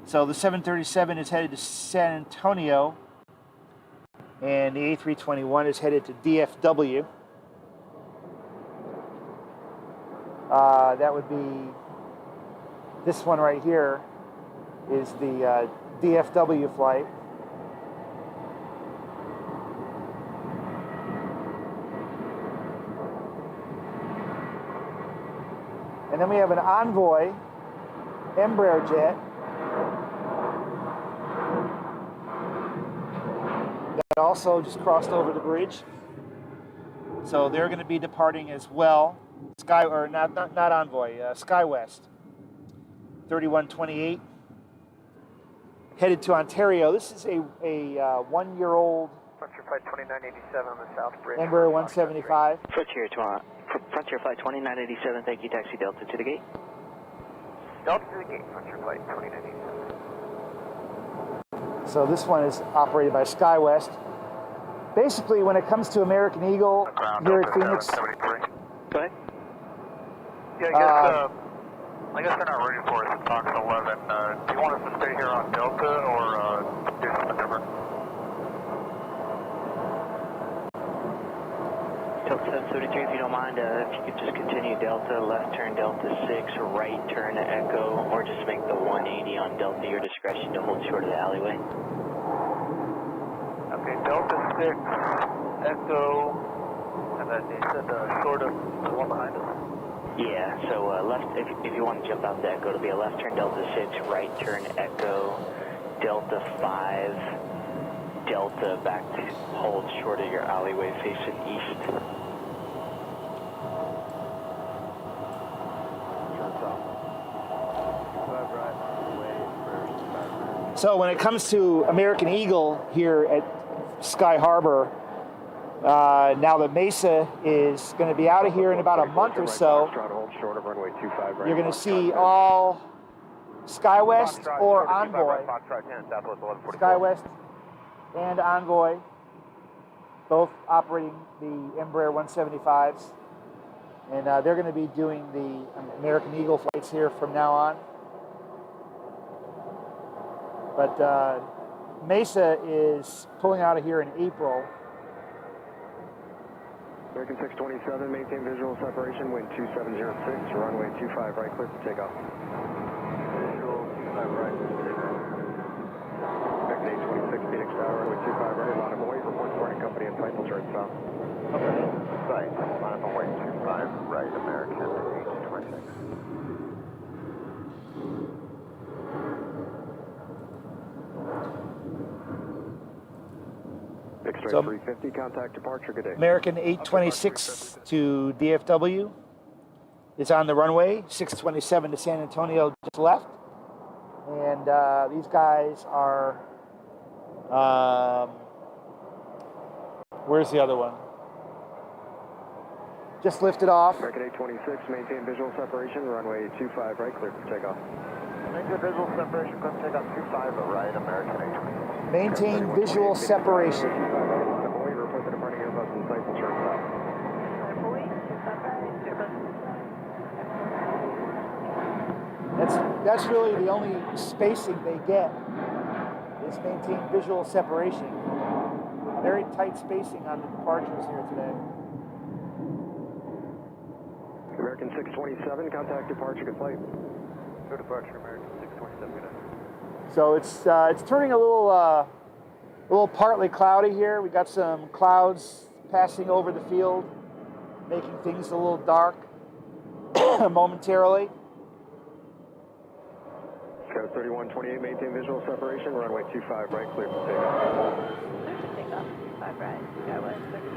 So the 737 is headed to San Antonio, and the A321 is headed to DFW. That would be this one right here is the DFW flight. And then we have an Envoy Embraer jet also just crossed over the bridge. So they're going to be departing as well. Not Envoy, SkyWest 3128 headed to Ontario. This is a 1-year-old Frontier Flight 2987 on the South Bridge. Embraer 175. Frontier Flight 2987, thank you, taxi Delta to the gate. Delta to the gate, Frontier Flight 2987. So this one is operated by SkyWest. Basically, when it comes to American Eagle here at Phoenix, Go ahead. Yeah, I guess they're not ready for us at Fox 11. Do you want us to stay here on Delta or do something different? Delta 773, if you don't mind, if you could just continue Delta, left turn Delta 6, right turn Echo, or just make the 180 on Delta, your discretion to hold short of the alleyway. Okay, Delta 6, Echo, and then you said short of the one behind us? Yeah, so left, if you want to jump out the Echo, it'll be a left turn Delta 6, right turn Echo, Delta 5, Delta back to hold short of your alleyway facing east. so when it comes to American Eagle here at Sky Harbor, now that Mesa is going to be out of here in about a month or so, you're going to see all SkyWest or Envoy, SkyWest and Envoy, both operating the Embraer 175s, and they're going to be doing the American Eagle flights here from now on. But Mesa is pulling out of here in April. American 627, maintain visual separation, wind 2706, runway 25 right, clear for takeoff. Visual 25 right. American 826, Phoenix Tower, runway 25 right, line of away, report boarding company and flight will turn south. Okay. Site, line of away 25 right, American 826. So, 350, contact departure, good day. American 826 to DFW is on the runway. 627 to San Antonio just left. And these guys are, where's the other one? Just lifted off. American 826, maintain visual separation, runway 25 right, clear for takeoff. Maintain visual separation, clear for takeoff 25 right, American 826. Maintain visual separation. Report the departing Airbus and flight will turn south. That's really the only spacing they get is maintain visual separation. Very tight spacing on the departures here today. American 627, contact departure, good flight. Show departure, American 627, good day. So it's turning a little partly cloudy here. We got some clouds passing over the field, making things a little dark momentarily. Sky 3128, maintain visual separation, runway 25 right, clear for takeoff. Clear for takeoff, 25 right, SkyWest 3128.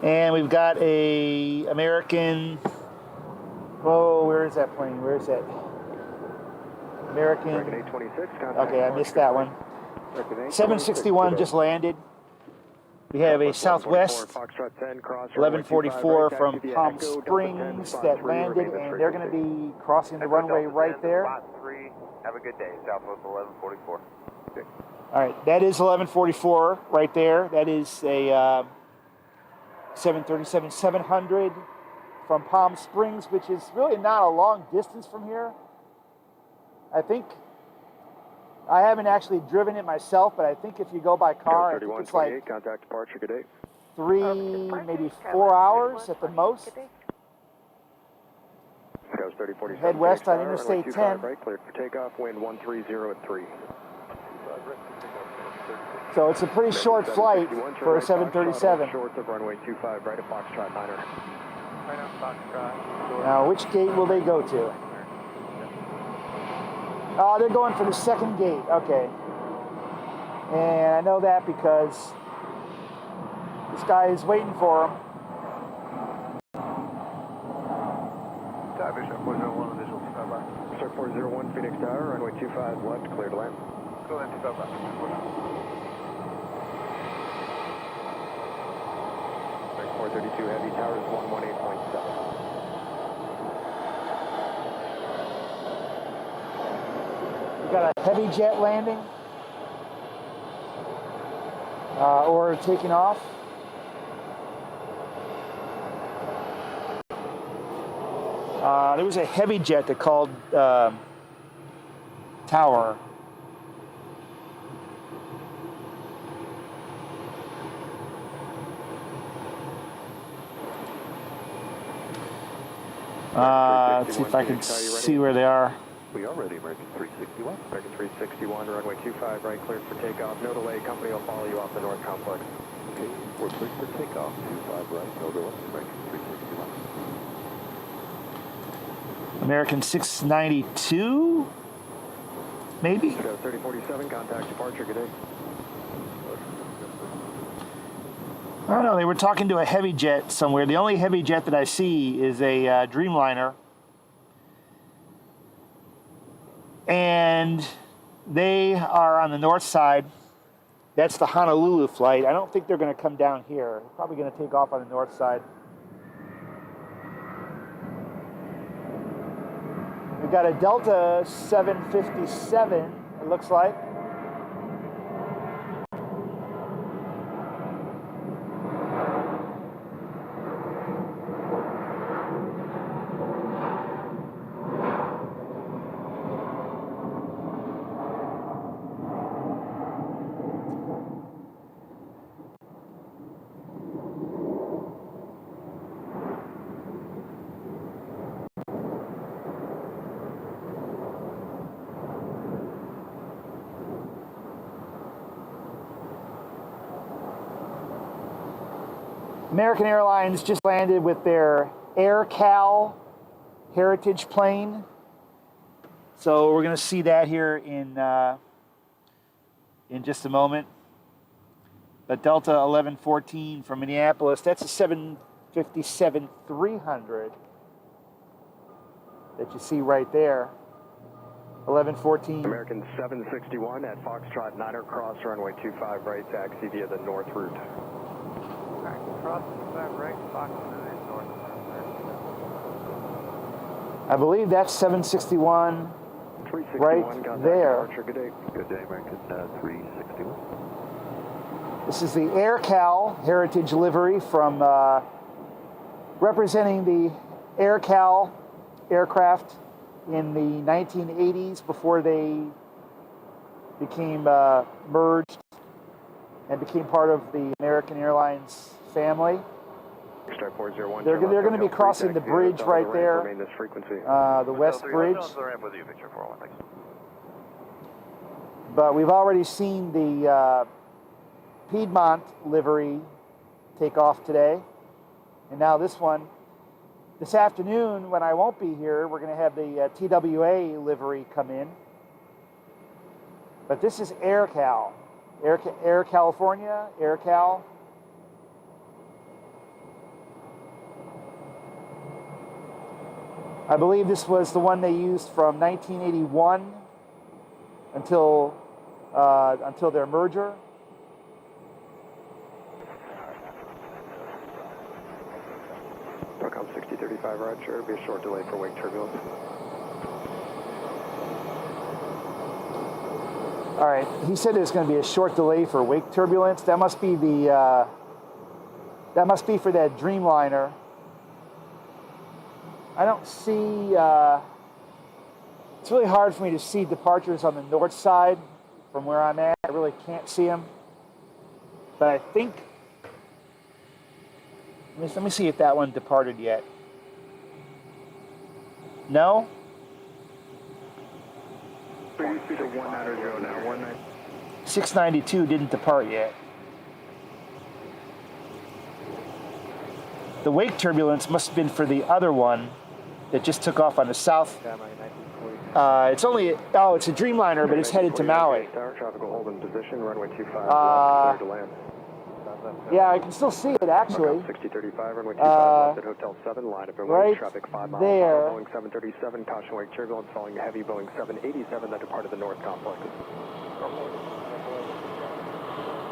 And we've got a American, oh, where is that plane? Where is that? American 826, okay, I missed that one. 761 just landed. We have a Southwest 1144 from Palm Springs that landed, and they're going to be crossing the runway right there. Have a good day, Southwest 1144. All right, that is 1144 right there. That is a 737-700 from Palm Springs, which is really not a long distance from here. I think, I haven't actually driven it myself, but I think if you go by car, I think it's like contact departure, good day. 3, maybe 4 hours at the most. Head west on Interstate 10. Right, cleared for takeoff, wind 130 at 3. So it's a pretty short flight for a 737. Shorts of runway 25 right at Foxtrot 9er. Right on Foxtrot. Now, which gate will they go to? Oh, they're going for the second gate. Okay. And I know that because this guy is waiting for them. Tower Bishop 401, visual 25 left. Sir 401, Phoenix Tower, runway 25 left, clear to land. Go ahead, 25 left. 432 Heavy Tower is 118.7. Got a heavy jet landing or taking off. There was a heavy jet that called tower. Let's see if I can see where they are. We are ready, American 361. American 361, runway 25 right, cleared for takeoff. No delay, company will follow you off the north complex. Okay, we're cleared for takeoff. 25 right, no delay, American 361. American 692, maybe? 3047, contact departure, good day. I don't know, they were talking to a heavy jet somewhere. The only heavy jet that I see is a Dreamliner. And they are on the north side. That's the Honolulu flight. I don't think they're going to come down here. They're probably going to take off on the north side. We've got a Delta 757, it looks like. American Airlines just landed with their AirCal Heritage plane. So we're going to see that here in just a moment. But Delta 1114 from Minneapolis, that's a 757-300 that you see right there. 1114. American 761 at Foxtrot 9er, cross runway 25 right, taxi via the north route. Cross 25 right, Fox 9, north. I believe that's 761 right there. Good day. Good day, American 361. This is the AirCal Heritage livery from representing the AirCal aircraft in the 1980s before they became merged and became part of the American Airlines family. They're going to be crossing the bridge right there, the West Bridge. But we've already seen the Piedmont livery take off today. And now this one. This afternoon, when I won't be here, we're going to have the TWA livery come in. But this is AirCal. Air California, AirCal. I believe this was the one they used from 1981 until their merger. Welcome 6035 Roger, be a short delay for wake turbulence. All right, he said there's going to be a short delay for wake turbulence. That must be for that Dreamliner. I don't see, it's really hard for me to see departures on the north side from where I'm at. I really can't see them. But I think, let me see if that one departed yet. No? Speed of 190 now, 19. 692 didn't depart yet. The wake turbulence must have been for the other one that just took off on the south. It's only, it's a Dreamliner, but it's headed to Maui. Traffic will hold in position, runway 25 clear to land. Yeah, I can still see it actually. 6035, runway 25 left at Hotel 7, line up and right traffic 5 miles. there. Boeing 737, caution wake turbulence following heavy Boeing 787 that departed the north complex.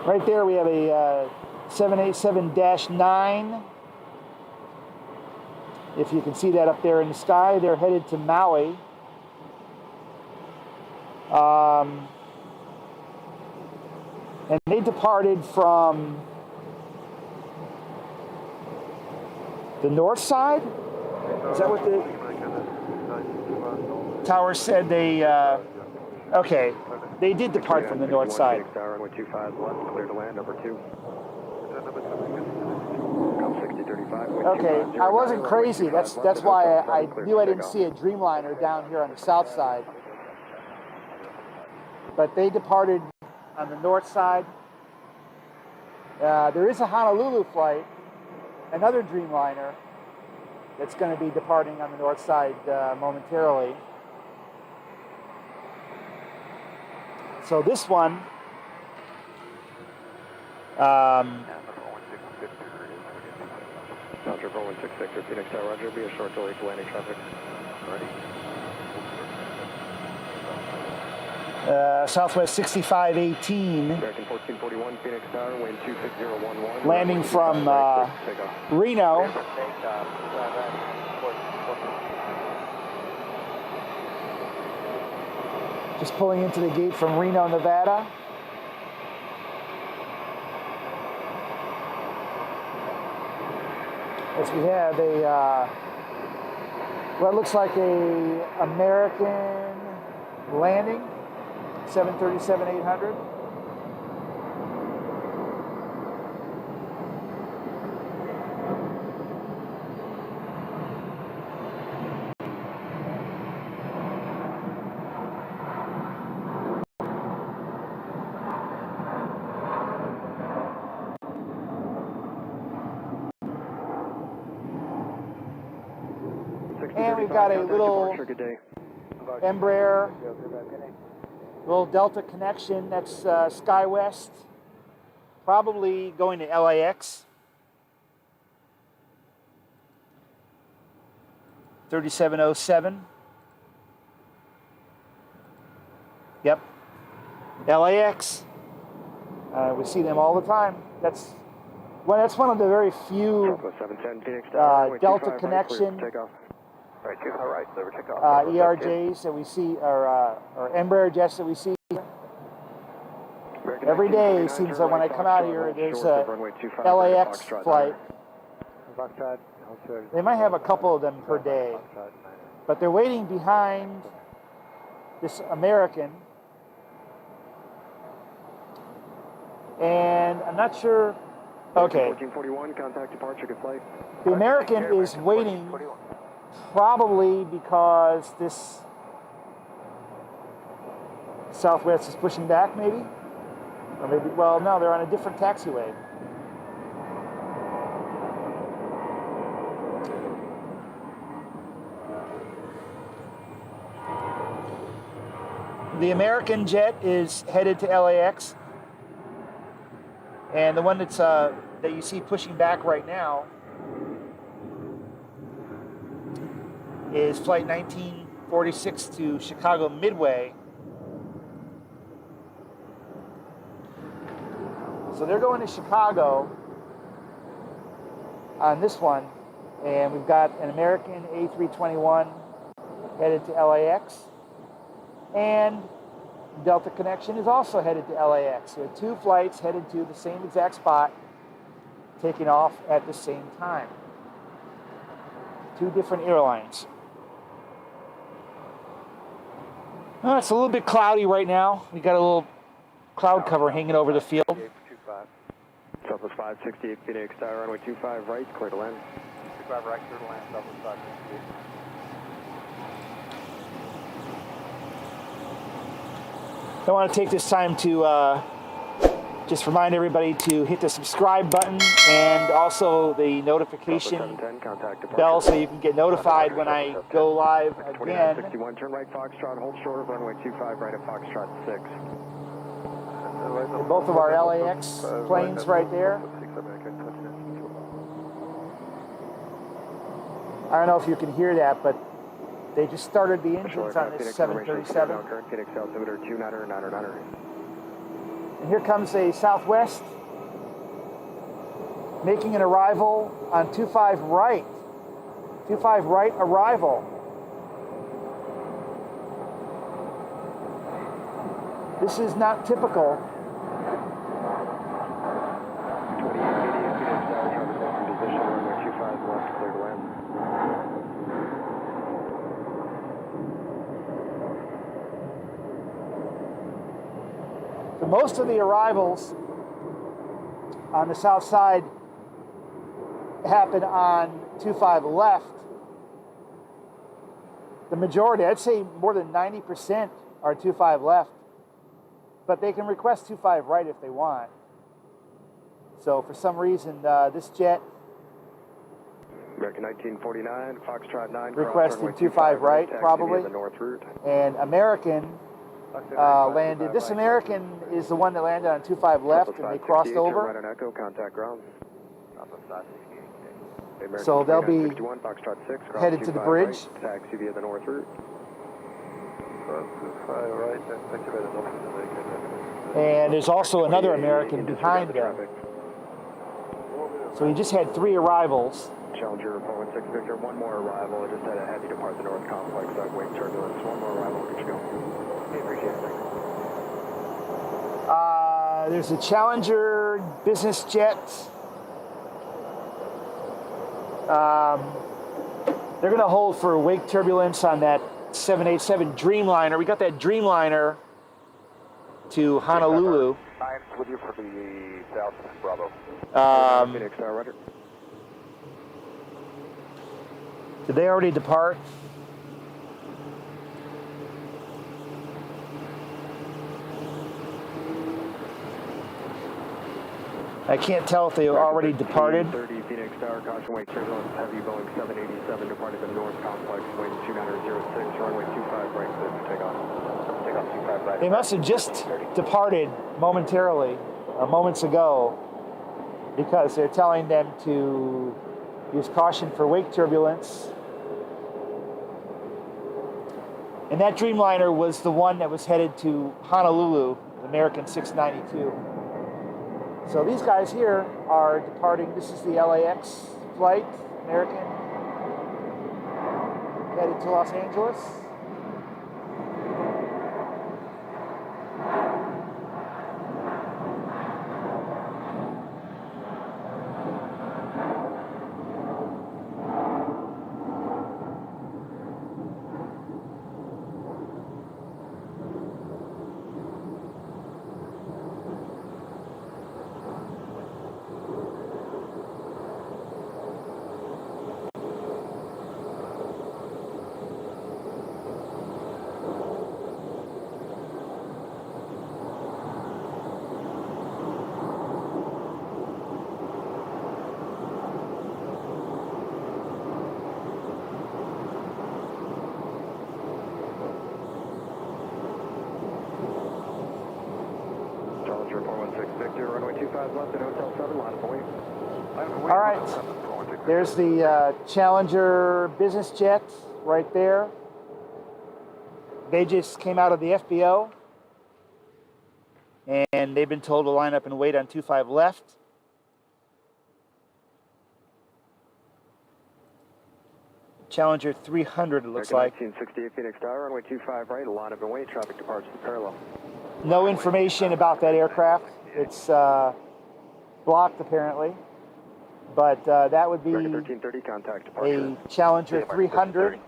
Right there we have a 787-9. If you can see that up there in the sky, they're headed to Maui. And they departed from the north side? Is that what the tower said? They, okay, they did depart from the north side. Runway 25 left, clear to land, number 2. 6035. Okay, I wasn't crazy. That's why I knew I didn't see a Dreamliner down here on the south side. But they departed on the north side. There is a Honolulu flight, another Dreamliner, that's going to be departing on the north side momentarily. So this one, Roger, 4166 Victor, Phoenix Tower, Roger, be a short delay to landing traffic. Ready. Southwest 6518. American 1441, Phoenix Tower, wind 26011. Landing from Reno. Just pulling into the gate from Reno, Nevada. As we have a, what looks like a American landing, 737-800. And we've got a little Embraer, little Delta connection. That's SkyWest, probably going to LAX. 3707. Yep, LAX. We see them all the time. That's one of the very few Delta connection. Right, 25 right, over takeoff. ERJs that we see, or Embraer jets that we see every day. It seems like when I come out here, there's a LAX flight. They might have a couple of them per day, but they're waiting behind this American, and I'm not sure. Okay, 1441, contact departure, good flight. the American is waiting. Probably because this Southwest is pushing back, maybe? Or maybe, well, no, they're on a different taxiway. The American jet is headed to LAX. And the one that's that you see pushing back right now is flight 1946 to Chicago Midway. So they're going to Chicago on this one, and we've got an American A321 headed to LAX, and Delta Connection is also headed to LAX. So 2 flights headed to the same exact spot, taking off at the same time. 2 different airlines. It's a little bit cloudy right now. We got a little cloud cover hanging over the field. Southwest 568, Phoenix Tower, runway 25 right, clear to land. 25 right, clear to land, Southwest 568. I want to take this time to Just remind everybody to hit the subscribe button and also the notification 710, contact departure. bell so you can get notified when I go live again. 2961, turn right Foxtrot, hold short of runway 25 right at Foxtrot 6. Both of our LAX planes right there. I don't know if you can hear that, but they just started the engines on this 737. Phoenix altimeter 29er. And here comes a Southwest making an arrival on 25 right. 25 right arrival. This is not typical. 2880 Phoenix Tower, traffic off in position, runway 25 left, clear to land. So most of the arrivals on the south side happen on 25 left. The majority, I'd say more than 90% are 25 left. But they can request 25 right if they want. So for some reason, this jet American 1949, Foxtrot 9, requested 25 right, probably. The north route. And American landed. This American is the one that landed on 25 left, and they crossed over. Right on Echo, contact ground. So they'll be 61, Foxtrot 6, headed to the bridge. Right, taxi via the north route. And there's also another American behind them. So he just had 3 arrivals. Challenger 416 Victor, one more arrival. I just had a heavy depart the north complex. Wake turbulence. One more arrival. Good to go. Appreciate it. There's a Challenger business jet. They're going to hold for wake turbulence on that 787 Dreamliner. We got that Dreamliner to Honolulu. I'm with you for the South Bravo. Phoenix Tower, Roger. Did they already depart? I can't tell if they already departed. 30 Phoenix Tower, caution wake turbulence, heavy Boeing 787 departed the north complex, wind 2906, runway 25 right, clear for takeoff. Takeoff 25 right. They must have just departed momentarily, moments ago, because they're telling them to use caution for wake turbulence. And that Dreamliner was the one that was headed to Honolulu, the American 692. So these guys here are departing. This is the LAX flight, American, headed to Los Angeles. Challenger 416 Victor, runway 25 left at Hotel 7, line of away. All right, there's the Challenger business jet right there. They just came out of the FBO, and they've been told to line up and wait on 25 left. Challenger 300, it looks like. 1968 Phoenix Tower, runway 25 right, line up and wait, traffic departs to parallel. No information about that aircraft. It's blocked apparently, but that would be 1330, contact departure. a Challenger 300.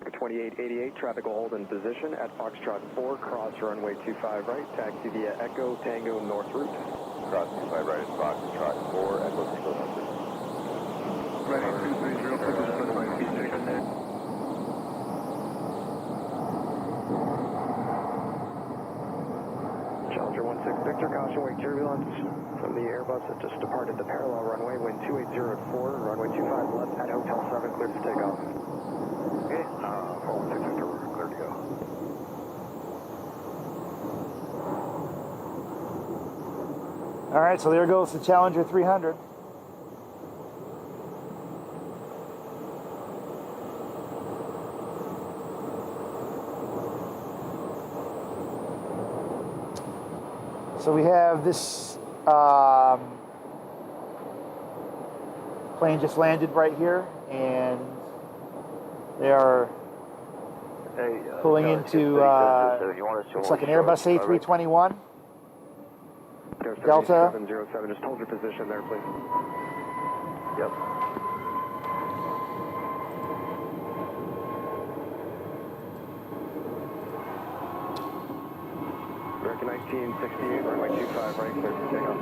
2888, traffic will hold in position at Foxtrot 4, cross runway 25 right, taxi via Echo Tango North route. Cross 25 right, Foxtrot 4, Echo Tango North route. Ready, 2306. Challenger Victor, caution wake turbulence from the Airbus that just departed the parallel runway, wind 280 at 4, runway 25 left at Hotel 7, cleared for takeoff. Okay, 416 Victor, we're clear to go. All right, so there goes the Challenger 300. So we have this plane just landed right here, and they are pulling into looks like an Airbus A321. Delta. 707, just hold your position there, please. Yep. American 1968, runway 25 right, clear for takeoff.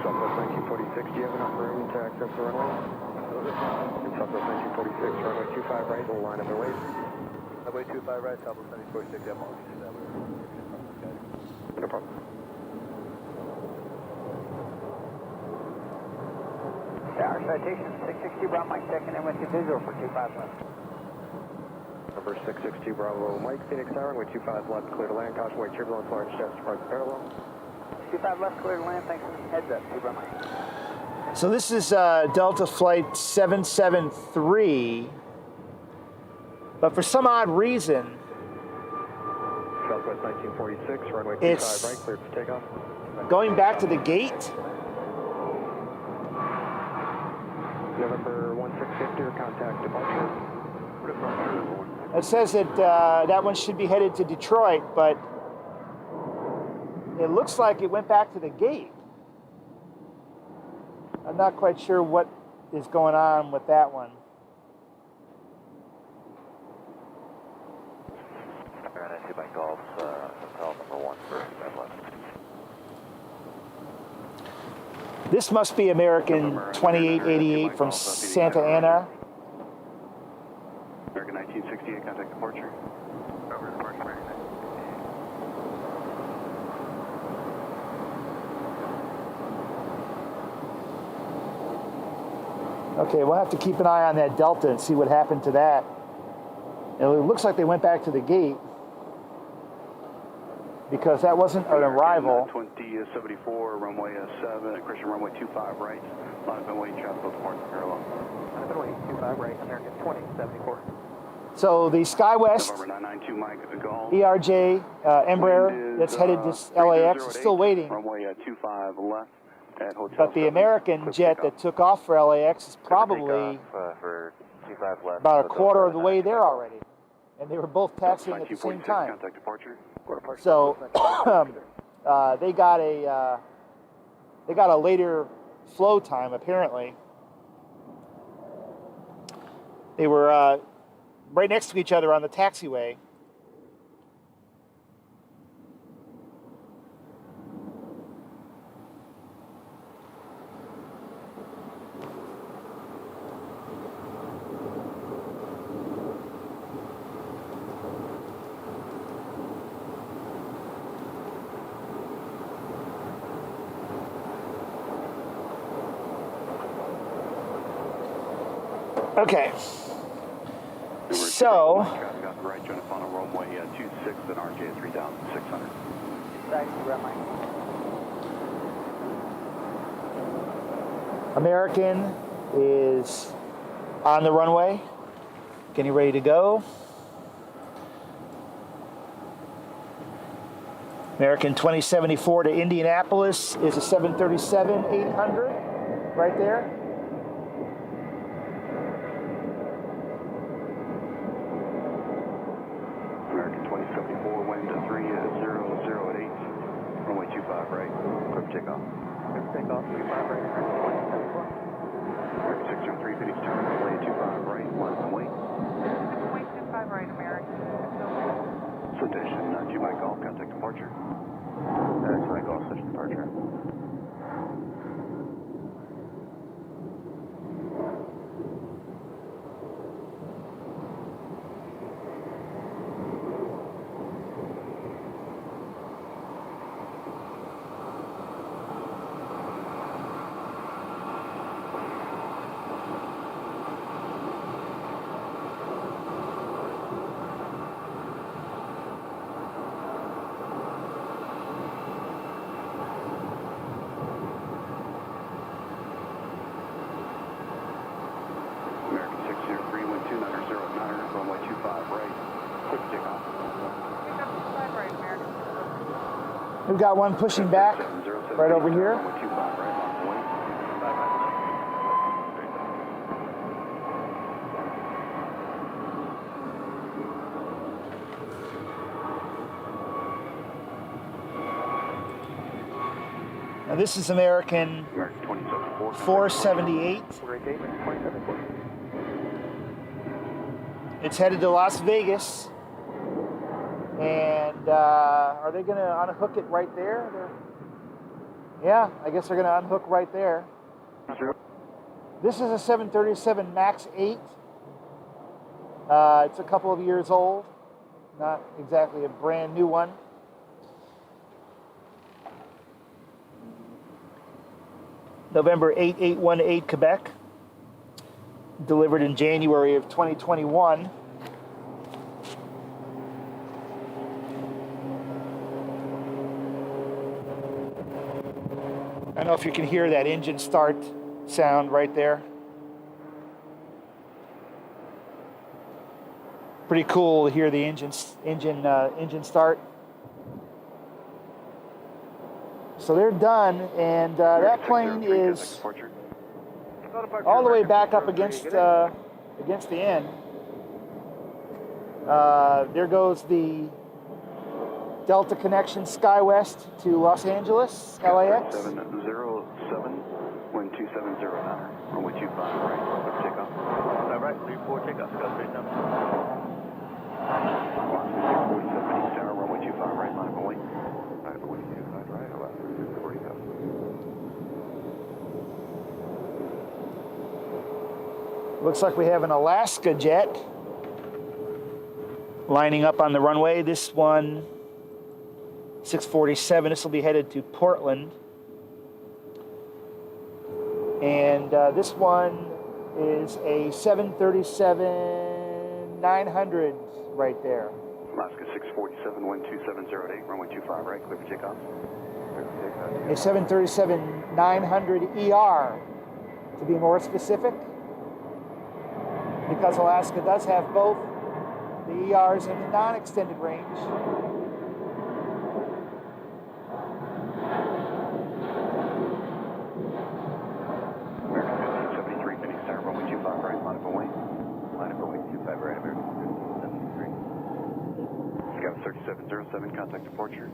Southwest 1946, do you have enough room to access the runway? Southwest 1946, runway 25 right, we'll line up and wait. Runway 25 right, Southwest 1946, I'm on. No problem. Tower citation 660 Bravo Mike, checking in with you, visual for 25 left. Number 662 Bravo Mike, Phoenix Tower, runway 25 left, clear to land, caution wake turbulence, large jets depart the parallel. 25 left, clear to land, thanks, heads up, 2 Bravo Mike. So this is Delta Flight 773, but for some odd reason, Southwest 1946, runway 25 right, cleared for takeoff. going back to the gate. November 1650, contact departure. It says that that one should be headed to Detroit, but it looks like it went back to the gate. I'm not quite sure what is going on with that one. I see my golf, hotel number 1 for left. This must be American 2888 from Santa Ana. American 1968, contact departure. Over departure, American 1968. Okay, we'll have to keep an eye on that Delta and see what happened to that. It looks like they went back to the gate because that wasn't an arrival. 2074, runway 7, Christian runway 25 right, line up and wait, traffic will depart the parallel. Line up and wait, 25 right, American 2074. So the SkyWest November 992 Mike, golf. ERJ Embraer that's headed to LAX is still waiting. Runway 25 left at Hotel But the 7. American jet that took off for LAX is probably For 25 left, about a quarter of the way there already. And they were both taxiing at the same 1946, time. contact departure. So they got a later flow time apparently. They were right next to each other on the taxiway. Okay. So, Traffic on the right, join us on a runway 26 and RJ 3600. Thanks, Bravo Mike. American is on the runway, getting ready to go. American 2074 to Indianapolis is a 737-800 right there. American 2074, wind 300 at 8, runway 25 right, clear for takeoff. Clear for takeoff, 25 right, American 2074. American 603, Phoenix Tower, runway 25 right, line up and wait. Wait 25 right, American. Citation 2 Mike Golf, contact departure. 2 Mike Golf, station departure. We've got one pushing back right over here. Now this is American 478. It's headed to Las Vegas. And are they going to unhook it right there? Yeah, I guess they're going to unhook right there. This is a 737 MAX 8. It's a couple of years old. Not exactly a brand new one. November 8818 Quebec. Delivered in January of 2021. I don't know if you can hear that engine start sound right there. Pretty cool to hear the engine start. So they're done, and that plane is all the way back up against the end. There goes the Delta connection SkyWest to Los Angeles, LAX. 707-1270, runway 25 right, takeoff. Right, 34 takeoff, got straight number. 647 East Tower, runway 25 right, line of away. 525 right, about 40,000. Looks like we have an Alaska jet lining up on the runway. This one, 647, this will be headed to Portland. And this one is a 737-900 right there. Alaska 647, 12708, runway 25 right, clear for takeoff. A 737-900ER, to be more specific, because Alaska does have both the ERs and the non-extended range. Scout 3707, contact departure.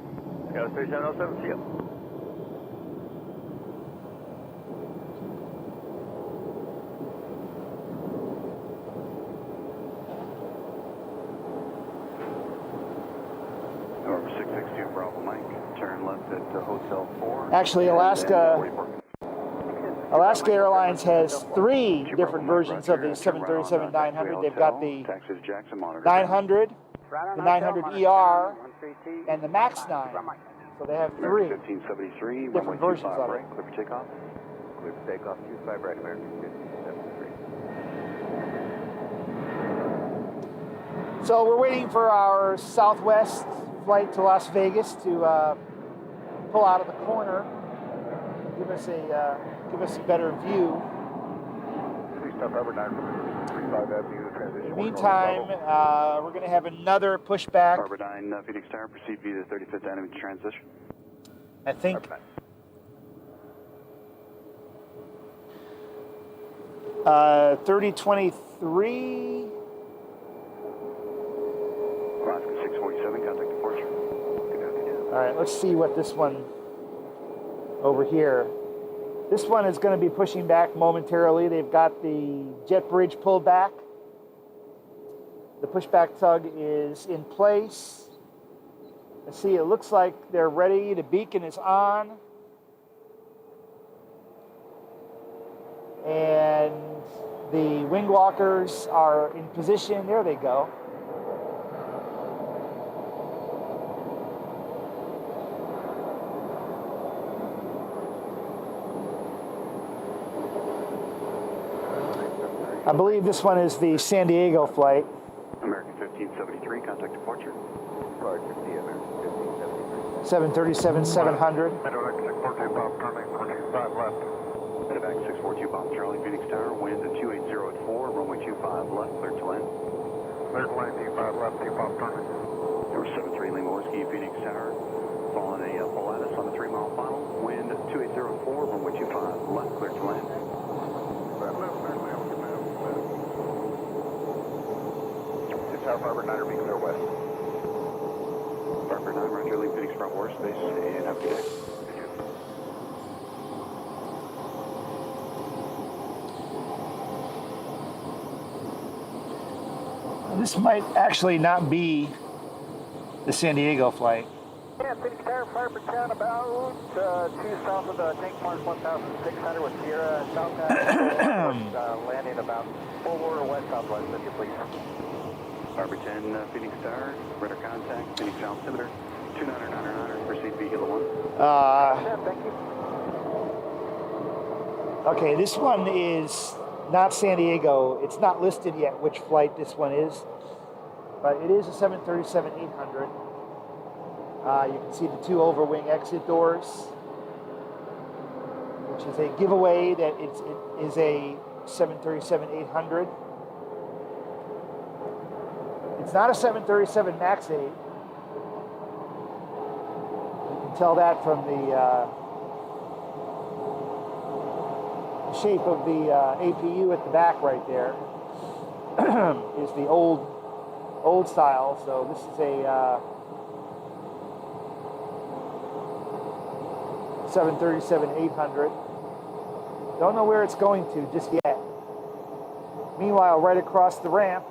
Scout 3707, see you. November 662, Bravo Mike. Turn left at Hotel 4. Actually, Alaska Airlines has 3 different versions of the 737-900. They've got the 900, the 900ER, and the MAX 9. So they have 3 different versions of it. Clear for takeoff. Clear for takeoff, 25 right, American 1573. So we're waiting for our Southwest flight to Las Vegas to pull out of the corner, give us a better view. In the meantime, we're going to have another pushback. Harbor 9, Phoenix Tower, proceed via the 35th Avenue transition. I think 3023. Alaska 647, contact departure. All right, let's see what this one over here. This one is going to be pushing back momentarily. They've got the jet bridge pulled back. The pushback tug is in place. Let's see, it looks like they're ready. The beacon is on. And the wing walkers are in position. There they go. I believe this one is the San Diego flight. American 1573, contact departure. Roger, see American 737-700. 1573. Medevac 642, Bob Charlie, Phoenix Tower, winds at 280 at 4, runway 25 left, clear to land. Clear to land, 25 left, 2 Bob Charlie. Tower 73 Lima Whiskey, Phoenix Tower. Following a Polaris on the 3 mile final. Wind 2804, runway 25, left, clear to land. Tower Fiber 9 being clear west. Fiber 9, Roger, leave Phoenix front water space, and have a good day. This might actually not be the San Diego flight. Yeah, Phoenix Tower, Fiber 10, about 2 south of the tank mark 1600 with Sierra southbound, landing about 4 west southwest, if you please. Fiber 10, Phoenix Tower, radar contact, Phoenix altimeter, 299er, proceed via Hilo 1. Yeah, thank you. Okay, this one is not San Diego. It's not listed yet which flight this one is, but it is a 737-800. You can see the 2 overwing exit doors, which is a giveaway that it is a 737-800. It's not a 737 MAX 8. You can tell that from the shape of the APU at the back right there. Is the old style. So this is a 737-800. Don't know where it's going to just yet. Meanwhile, right across the ramp,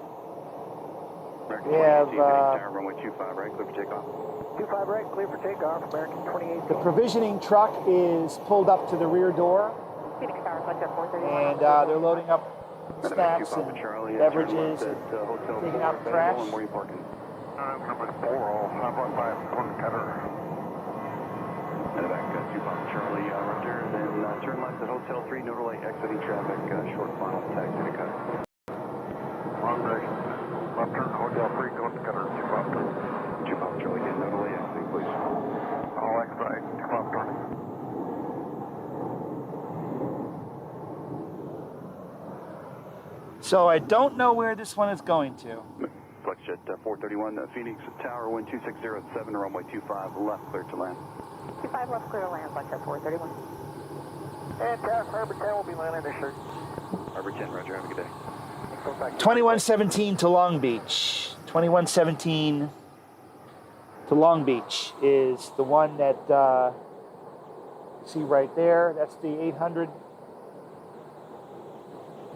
we have runway 25 right, clear for takeoff. 25 right, clear for takeoff, American 28. the provisioning truck is pulled up to the rear door, Phoenix Tower, Flight 431. and they're loading up snacks and beverages and taking out the trash. Where are you parking? Number 4, how about my one cutter? In the back, 2 Papa Charlie, Roger. Then turn left at Hotel 3, no delay, exiting traffic, short final, taxi to cutter. Wrong direction. Left turn, Hotel 3, go to cutter, 2 Papa. 2 Papa Charlie, again, no delay, exiting, please. All expedite, 2 Papa turning. So I don't know where this one is going to. Flexjet 431, Phoenix Tower, wind 2607, runway 25, left, clear to land. 25 left, clear to land, Flight 431. And Tower Fiber 10 will be landing this shirt. Harbor 10, Roger, have a good day. 2117 to Long Beach. 2117 to Long Beach is the one that see right there. That's the 800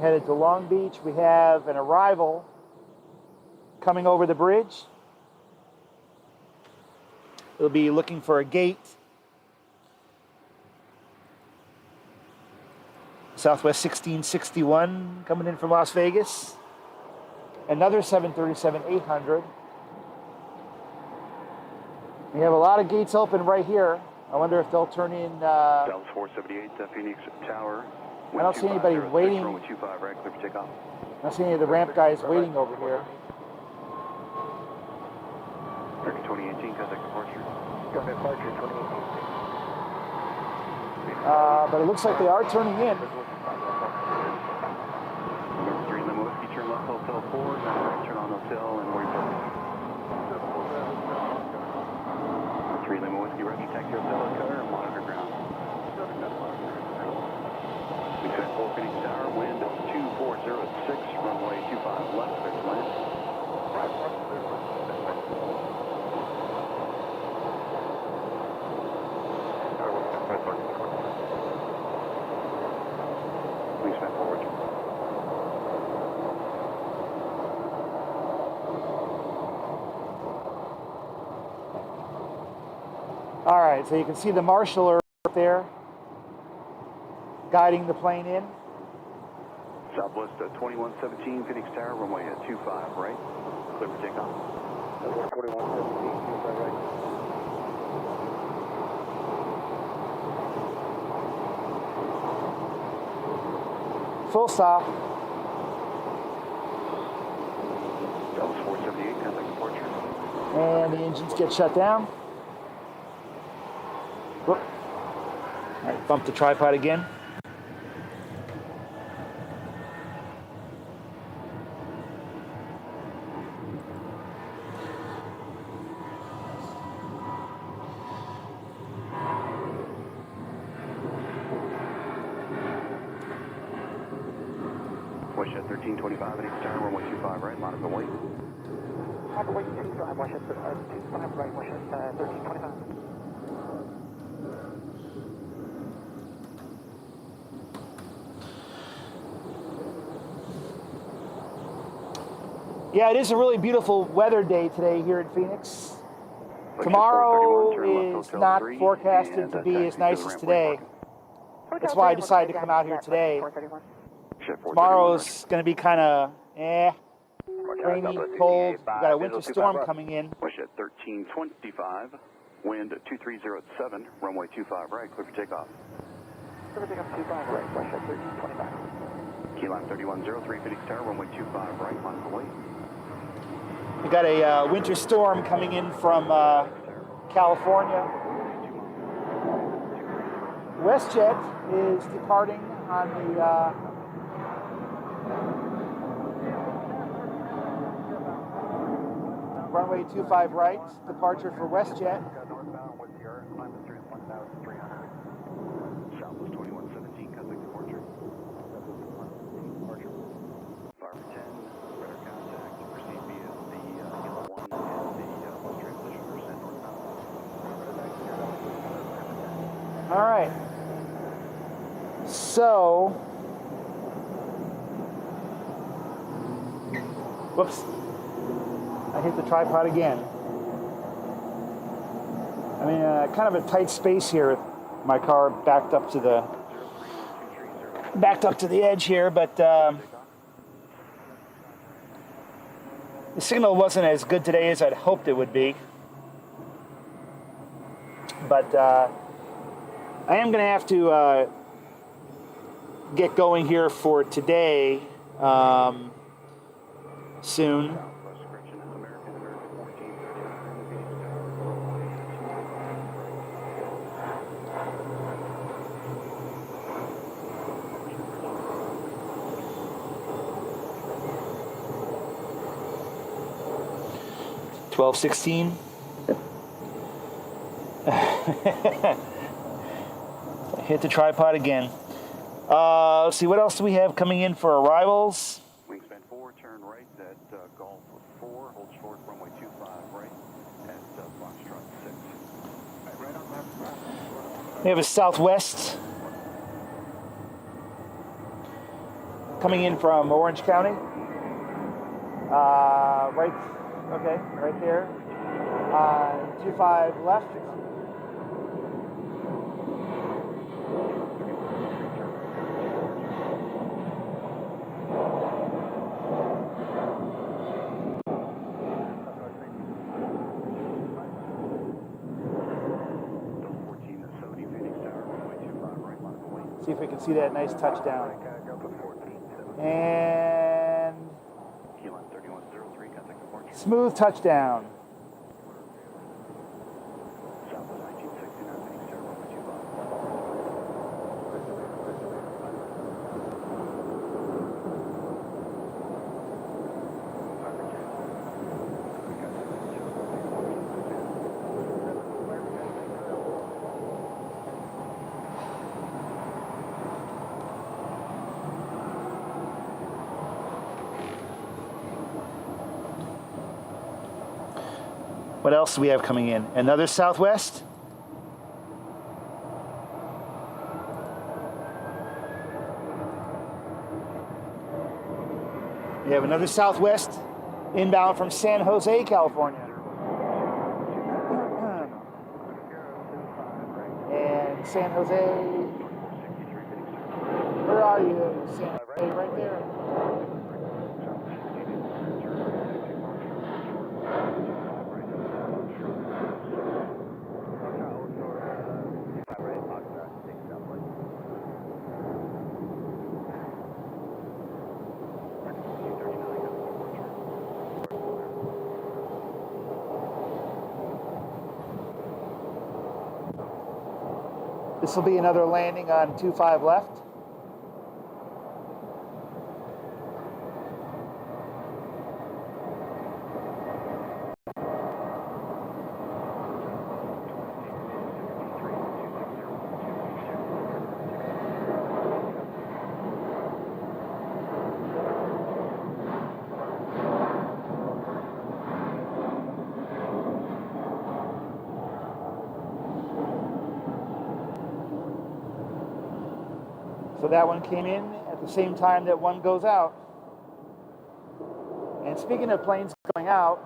headed to Long Beach. We have an arrival coming over the bridge. We'll be looking for a gate. Southwest 1661 coming in from Las Vegas. Another 737-800. We have a lot of gates open right here. I wonder if they'll turn in. Dallas 478, Phoenix Tower. I don't see anybody waiting. Runway 25, right, clear for takeoff. I don't see any of the ramp guys waiting over here. American 2018, contact departure. Go to departure 2018. But it looks like they are turning in. Number 3 Lima Whiskey, turn left, Hotel 4, then right, turn on Hotel, and where you parking. 3 Lima Whiskey, right, taxi Hotel, cutter, and monitor ground. We set 4 Phoenix Tower, wind 2406, runway 25 left, clear to land. Please stand forward. All right, so you can see the marshaller up there guiding the plane in. Southwest 2117, Phoenix Tower, runway 25 right, clear for takeoff. Southwest 4117, 25 right. Full stop. Dallas 478, contact departure. And the engines get shut down. Whoop. All right, bump the tripod again. 1325 at each turn, runway 25 right, line up and wait. Runway 25, watch it, 25 right, watch it, 1325. Yeah, it is a really beautiful weather day today here in Phoenix. Tomorrow is not forecasted to be as nice as today. That's why I decided to come out here today. Tomorrow's going to be kind of rainy, cold. We've got a winter storm coming in. Push at 1325, wind 230 at 7, runway 25 right, clear for takeoff. Clear for takeoff 25 right, push at 1325. Keyline 3103, Phoenix Tower, runway 25 right, line up and wait. We got a winter storm coming in from California. WestJet is departing on the runway 25 right, departure for WestJet. Northbound with your climb to 1,300. Southwest 2117, contact departure. Departure. Fire 10, radar contact, proceed via the Gila 1 and the bus transition percent northbound. All right. So, whoops, I hit the tripod again. I'm in kind of a tight space here. My car backed up to the edge here, but the signal wasn't as good today as I'd hoped it would be. But I am going to have to get going here for today soon. $12.16. Hit the tripod again. Let's see, what else do we have coming in for arrivals? Wingspan 4, turn right at Golf 4, hold short, runway 25 right at Foxtrot 6. Right on left. We have a Southwest coming in from Orange County. Right there. 25 left. See if we can see that nice touchdown. And smooth touchdown. What else do we have coming in? Another Southwest? We have another Southwest inbound from San Jose, California. And San Jose, where are you? San Jose, right there. This will be another landing on 25 left. that one came in at the same time that one goes out. And speaking of planes going out,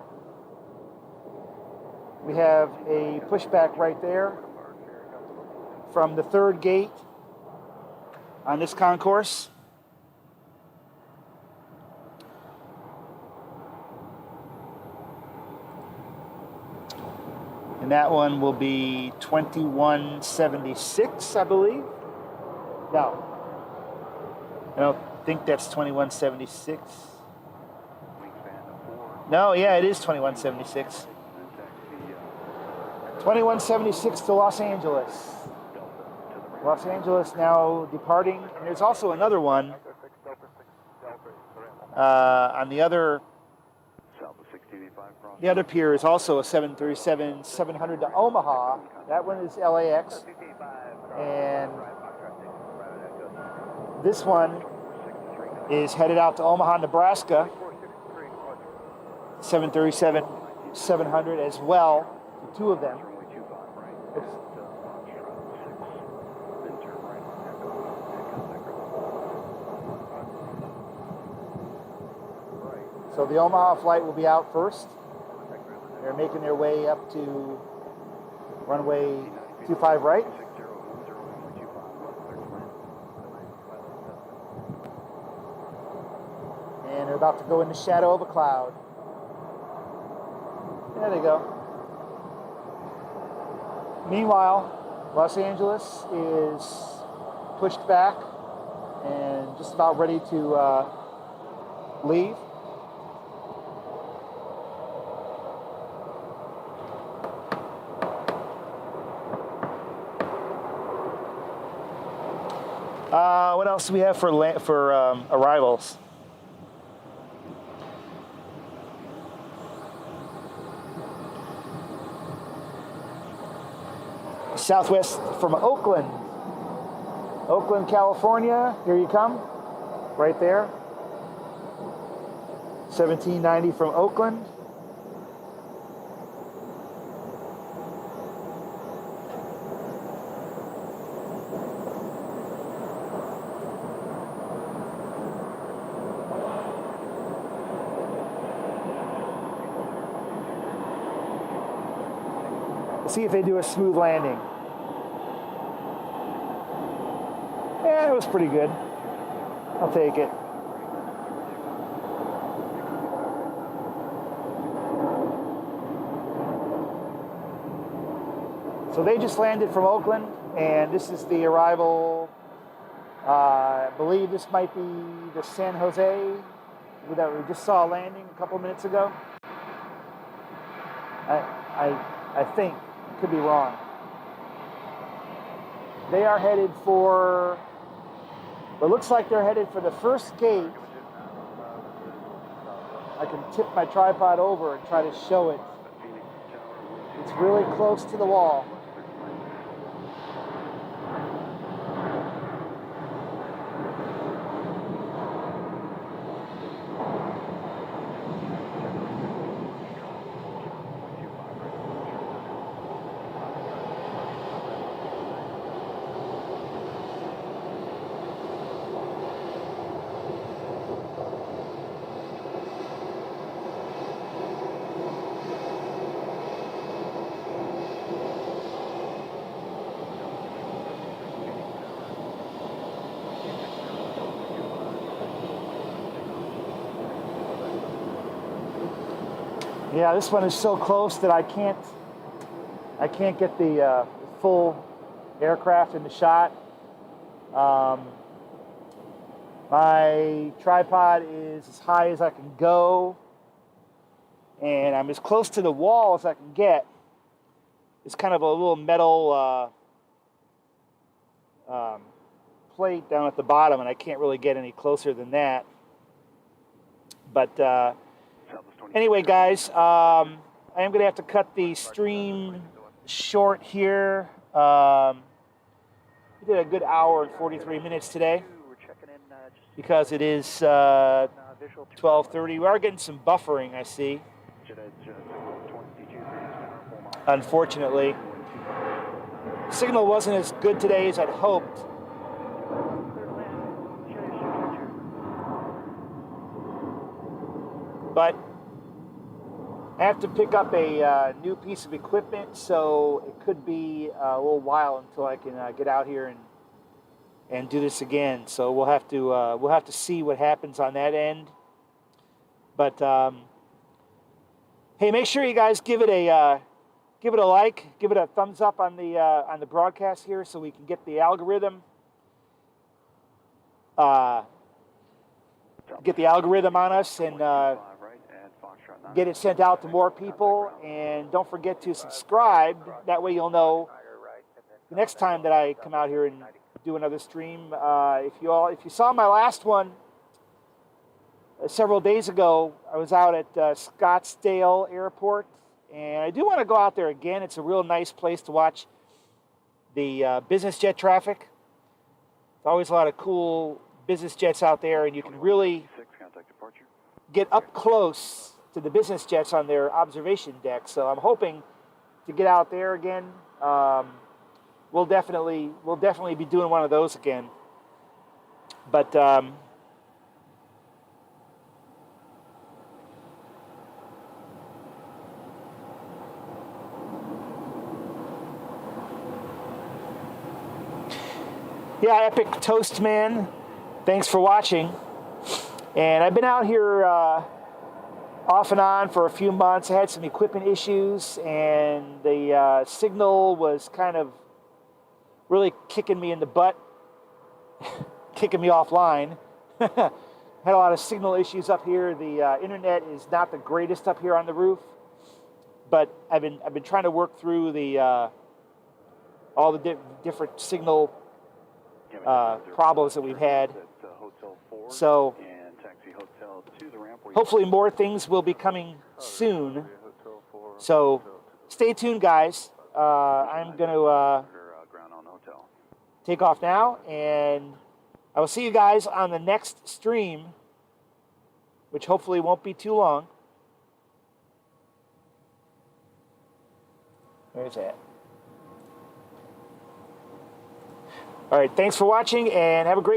we have a pushback right there from the third gate on this concourse. And that one will be 2176, I believe. No, I don't think that's 2176. No, yeah, it is 2176. 2176 to Los Angeles. Los Angeles now departing. And there's also another one on the other pier is also a 737-700 to Omaha. That one is LAX. And this one is headed out to Omaha, Nebraska. 737-700 as well. The two of them. So the Omaha flight will be out first. They're making their way up to runway 25 right. And they're about to go in the shadow of a cloud. There they go. Meanwhile, Los Angeles is pushed back and just about ready to leave. What else do we have for arrivals? Southwest from Oakland, California. Here you come, right there. 1790 from Oakland. See if they do a smooth landing. Yeah, it was pretty good. I'll take it. So they just landed from Oakland, and this is the arrival. I believe this might be the San Jose that we just saw landing a couple minutes ago. I think. Could be wrong. They are headed for, well, it looks like they're headed for the first gate. I can tip my tripod over and try to show it. It's really close to the wall. Yeah, this one is so close that I can't get the full aircraft in the shot. My tripod is as high as I can go, and I'm as close to the wall as I can get. It's kind of a little metal plate down at the bottom, and I can't really get any closer than that. But anyway, guys, I am going to have to cut the stream short here. We did a good hour and 43 minutes today because it is 12:30. We are getting some buffering, I see. Unfortunately, signal wasn't as good today as I'd hoped. But I have to pick up a new piece of equipment, so it could be a little while until I can get out here and do this again. So we'll have to see what happens on that end. But hey, make sure you guys give it a like, give it a thumbs up on the broadcast here, so we can get the algorithm on us and get it sent out to more people. And don't forget to subscribe. That way you'll know the next time that I come out here and do another stream. If you saw my last one several days ago, I was out at Scottsdale Airport, and I do want to go out there again. It's a real nice place to watch the business jet traffic. There's always a lot of cool business jets out there, and you can really get up close to the business jets on their observation deck. So I'm hoping to get out there again. We'll definitely be doing one of those again. But yeah, Epic Toast Man, thanks for watching. And I've been out here off and on for a few months. I had some equipment issues, and the signal was kind of really kicking me in the butt, kicking me offline. Had a lot of signal issues up here. The internet is not the greatest up here on the roof, but I've been trying to work through the all the different signal problems that we've had. So hopefully more things will be coming soon. So stay tuned, guys. I'm going to take off now, and I will see you guys on the next stream, which hopefully won't be too long. Where's that? All right, thanks for watching, and have a great